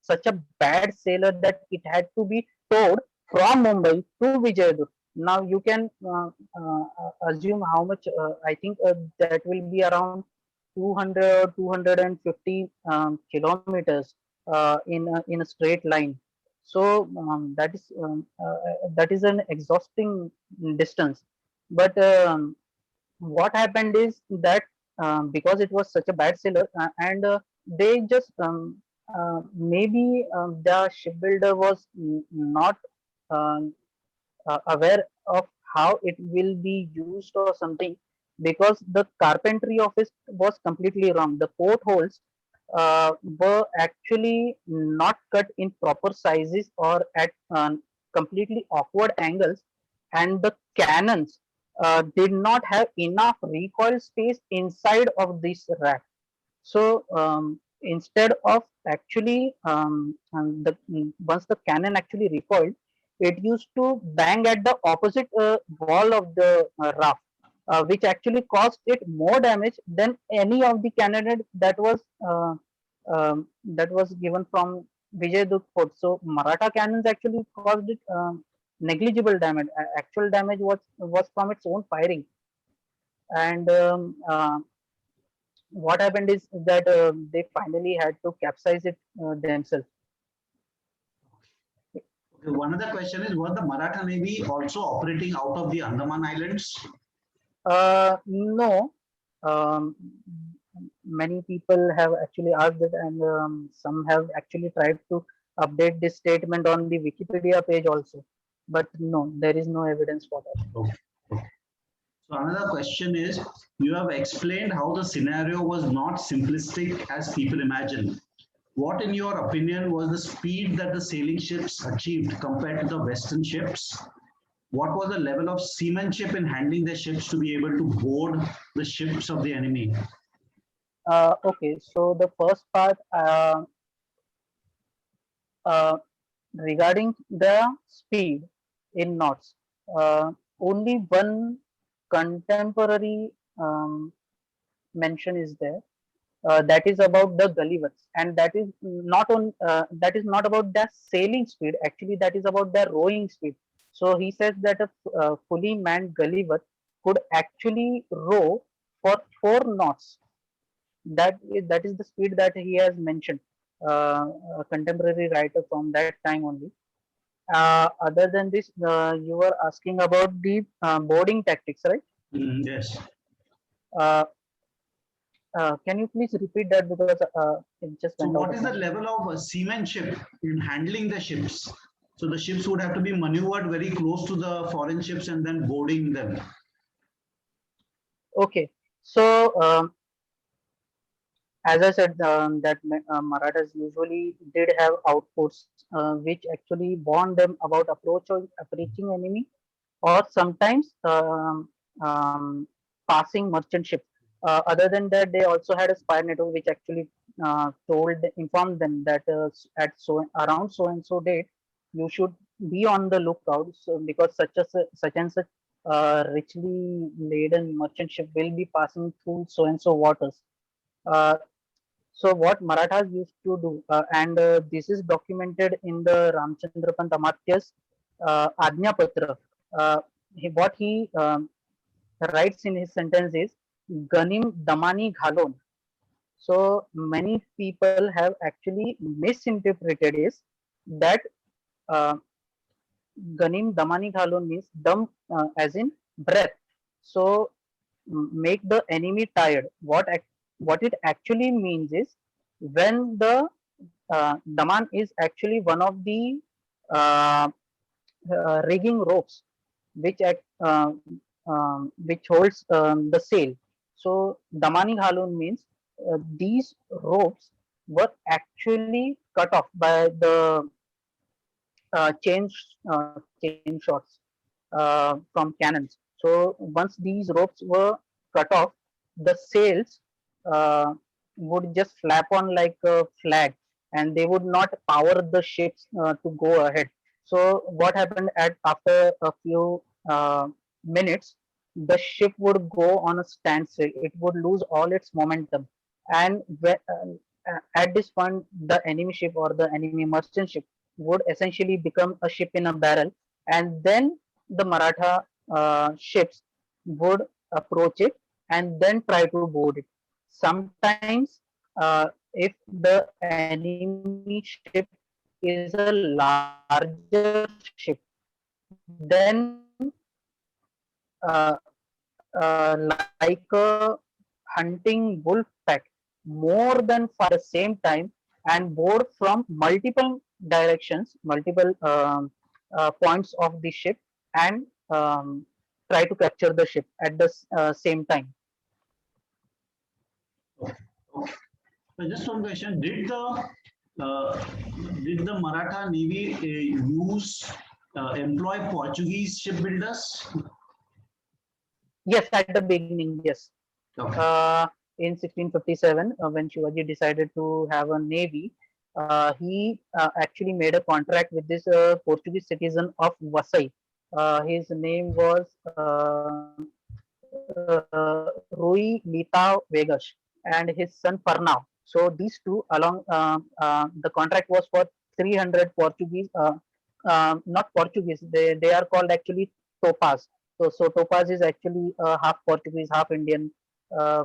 such a bad sailor that it had to be towed from Mumbai to Vijayadur. Now you can assume how much. I think that will be around 200 250 kilometers in a straight line. So that is an exhausting distance. But what happened is that because it was such a bad seller, and they just maybe the shipbuilder was not um, aware of how it will be used or something, because the carpentry of it was completely wrong. The portholes were actually not cut in proper sizes or at completely awkward angles, and the cannons did not have enough recoil space inside of this rack. So instead of actually once the cannon actually recoiled, it used to bang at the opposite wall of the raft, which actually caused it more damage than any of the cannon that was given from Vijayadurg Fort. So Maratha cannons actually caused it negligible damage. Actual damage was from its own firing, and what happened is that they finally had to capsize it themselves. Okay, one other question is, was the Maratha Navy also operating out of the Andaman Islands? No, um, many people have actually asked it, and some have actually tried to update this statement on the Wikipedia page also. But no, there is no evidence for that. Okay. So another question is, you have explained how the scenario was not simplistic as people imagine. What, in your opinion, was the speed that the sailing ships achieved compared to the Western ships? What was the level of seamanship in handling the ships to be able to board the ships of the enemy? Okay, so the first part, uh, regarding the speed in knots, only one contemporary mention is there, that is about the Gullivers, and that is not about their sailing speed. Actually, that is about their rowing speed. So he says that a fully manned Gulliver could actually row for 4 knots. That is the speed that he has mentioned. A contemporary writer from that time only. Other than this, you were asking about the boarding tactics, right? Yes. Uh, can you please repeat that, because it just So went out what of is my the level of seamanship in handling the ships? So the ships would have to be maneuvered very close to the foreign ships and then boarding them. Okay, so as I said, that Marathas usually did have outposts which actually warned them about approaching enemy, or sometimes passing merchant ships. Other than that, they also had a spy network which actually informed them that at around so and so date, you should be on the lookout. So because such and such richly laden merchant ship will be passing through so and so waters. Uh, so what Marathas used to do, and this is documented in the Ramchandra Pant Amartya's Ajna Patra. What he writes in his sentence is Ganim Damani Ghalon. So many people have actually misinterpreted is that uh, Ganim Damani Ghalon means dam, as in breath. So make the enemy tired. What it actually means is when the daman is actually one of the uh, rigging ropes which which holds the sail. So damani ghalun means these ropes were actually cut off by the chain shots from cannons. So once these ropes were cut off, the sails uh, would just flap on like a flag, and they would not power the ships to go ahead. So what happened at after a few minutes, the ship would go on a standstill. It would lose all its momentum, and at this point, the enemy ship or the enemy merchant ship would essentially become a ship in a barrel, and then the Maratha ships would approach it and then try to board it. Sometimes, if the enemy ship is a larger ship, then like a hunting wolf pack, more than five at the same time, and board from multiple directions, multiple points of the ship, and try to capture the ship at the same time. Okay. So just one question: did the Maratha Navy employ Portuguese shipbuilders? Yes, at the beginning, yes. Okay. In 1657, when Shivaji decided to have a navy, he actually made a contract with this Portuguese citizen of Vasai. His name was Rui Litao Vegas, and his son Pernau. So these two, along the contract was for 300 Portuguese, not Portuguese. They are called actually Topaz. So Topaz is actually half Portuguese, half Indian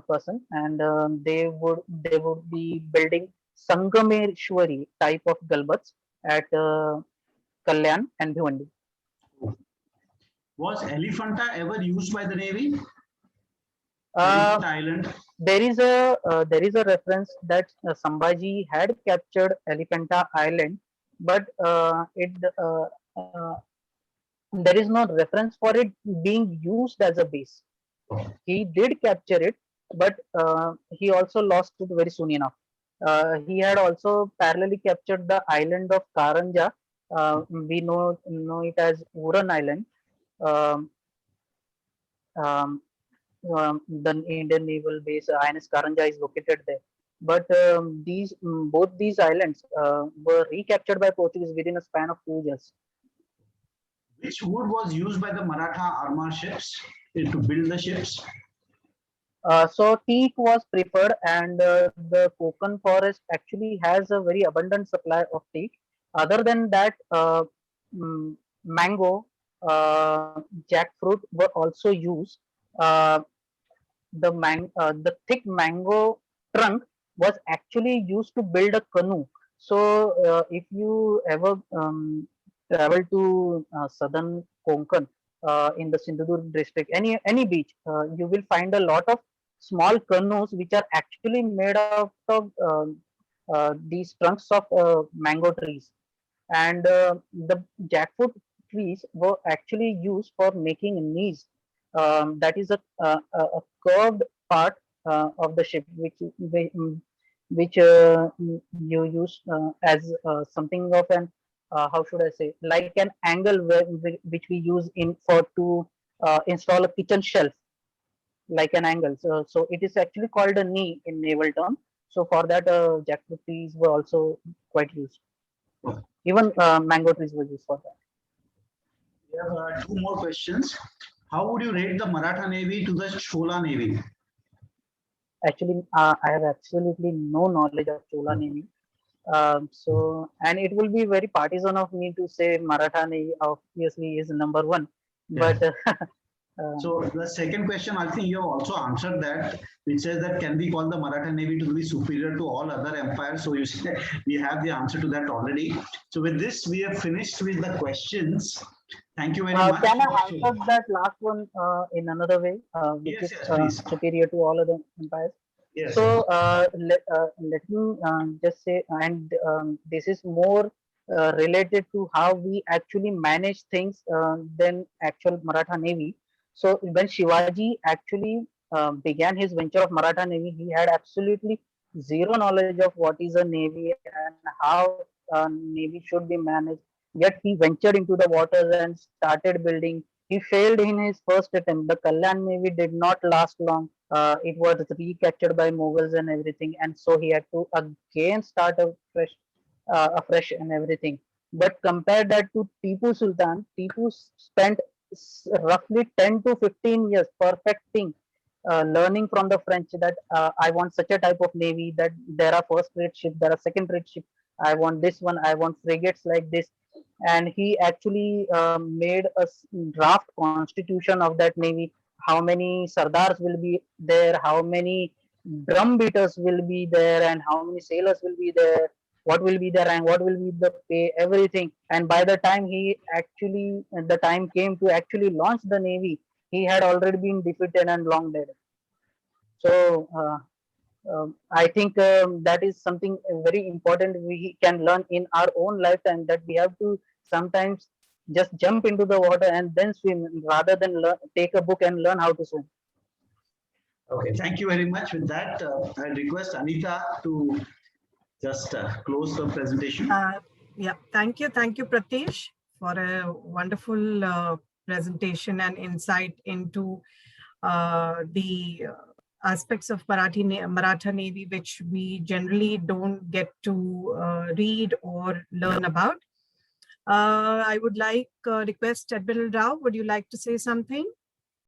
person, and they would be building Sangameshwari type of galbats at Kalyan and Bhiwandi. Was Elephanta ever used by the Navy? What island? There is a reference that Sambhaji had captured Elephanta Island, but there is no reference for it being used as a base. He did capture it, but he also lost it very soon enough. He had also parallelly captured the island of Karanja. We know it as Uran Island. Um, um, the Indian naval base INS Karanja is located there. But both these islands were recaptured by Portuguese within a span of 2 years. Which wood was used by the Maratha armor ships to build the ships? So teak was preferred, and the Konkan forest actually has a very abundant supply of teak. Other than that, mango, jackfruit were also used. Uh, the thick mango trunk was actually used to build a canoe. So if you ever travel to southern Konkan in the Sindhudurg district, any beach, you will find a lot of small canoes which are actually made out of these trunks of mango trees. And the jackfruit trees were actually used for making knees. That is a curved part of the ship which you use as something of an how should I say, like an angle which we use in for to install a kitchen shelf, like an angle. So it is actually called a knee in naval term. So for that, jackfruit trees were also quite used. Even mango trees were used for that. We have two more questions. How would you rate the Maratha Navy to the Chola Navy? Actually, I have absolutely no knowledge of Chola Navy. So, and it will be very partisan of me to say Maratha Navy obviously is number one. But so the second question, I think you have also answered that, which says that can we call the Maratha Navy to be superior to all other empires? So you see, we have the answer to that already. So with this, we have finished with the questions. Thank you very much. Can I answer that last one in another way, which yes, is superior to all other empires? Yes. So let me just say, and this is more related to how we actually manage things than actual Maratha Navy. So when Shivaji actually began his venture of Maratha Navy, he had absolutely zero knowledge of what is a navy and how navy should be managed. Yet he ventured into the waters and started building. He failed in his first attempt. The Kalyan Navy did not last long. It was recaptured by Mughals and everything, and so he had to again start afresh and everything. But compare that to Tipu Sultan. Tipu spent roughly 10 to 15 years perfecting, learning from the French that I want such a type of navy, that there are first rate ships, there are second rate ships. I want this one. I want frigates like this. And he actually made a draft constitution of that navy. How many sardars will be there, how many drum beaters will be there, and how many sailors will be there, what will be the rank, what will be the pay, everything. And by the time the time came to actually launch the navy, he had already been defeated and long dead. So I think that is something very important we can learn in our own lifetime, that we have to sometimes just jump into the water and then swim rather than take a book and learn how to swim. Okay, thank you very much. With that, I request Anita to just close the presentation. Yeah, thank you, Pratish, for a wonderful presentation and insight into the aspects of Maratha Navy, which we generally don't get to read or learn about. I would like request Admiral Rao, would you like to say something?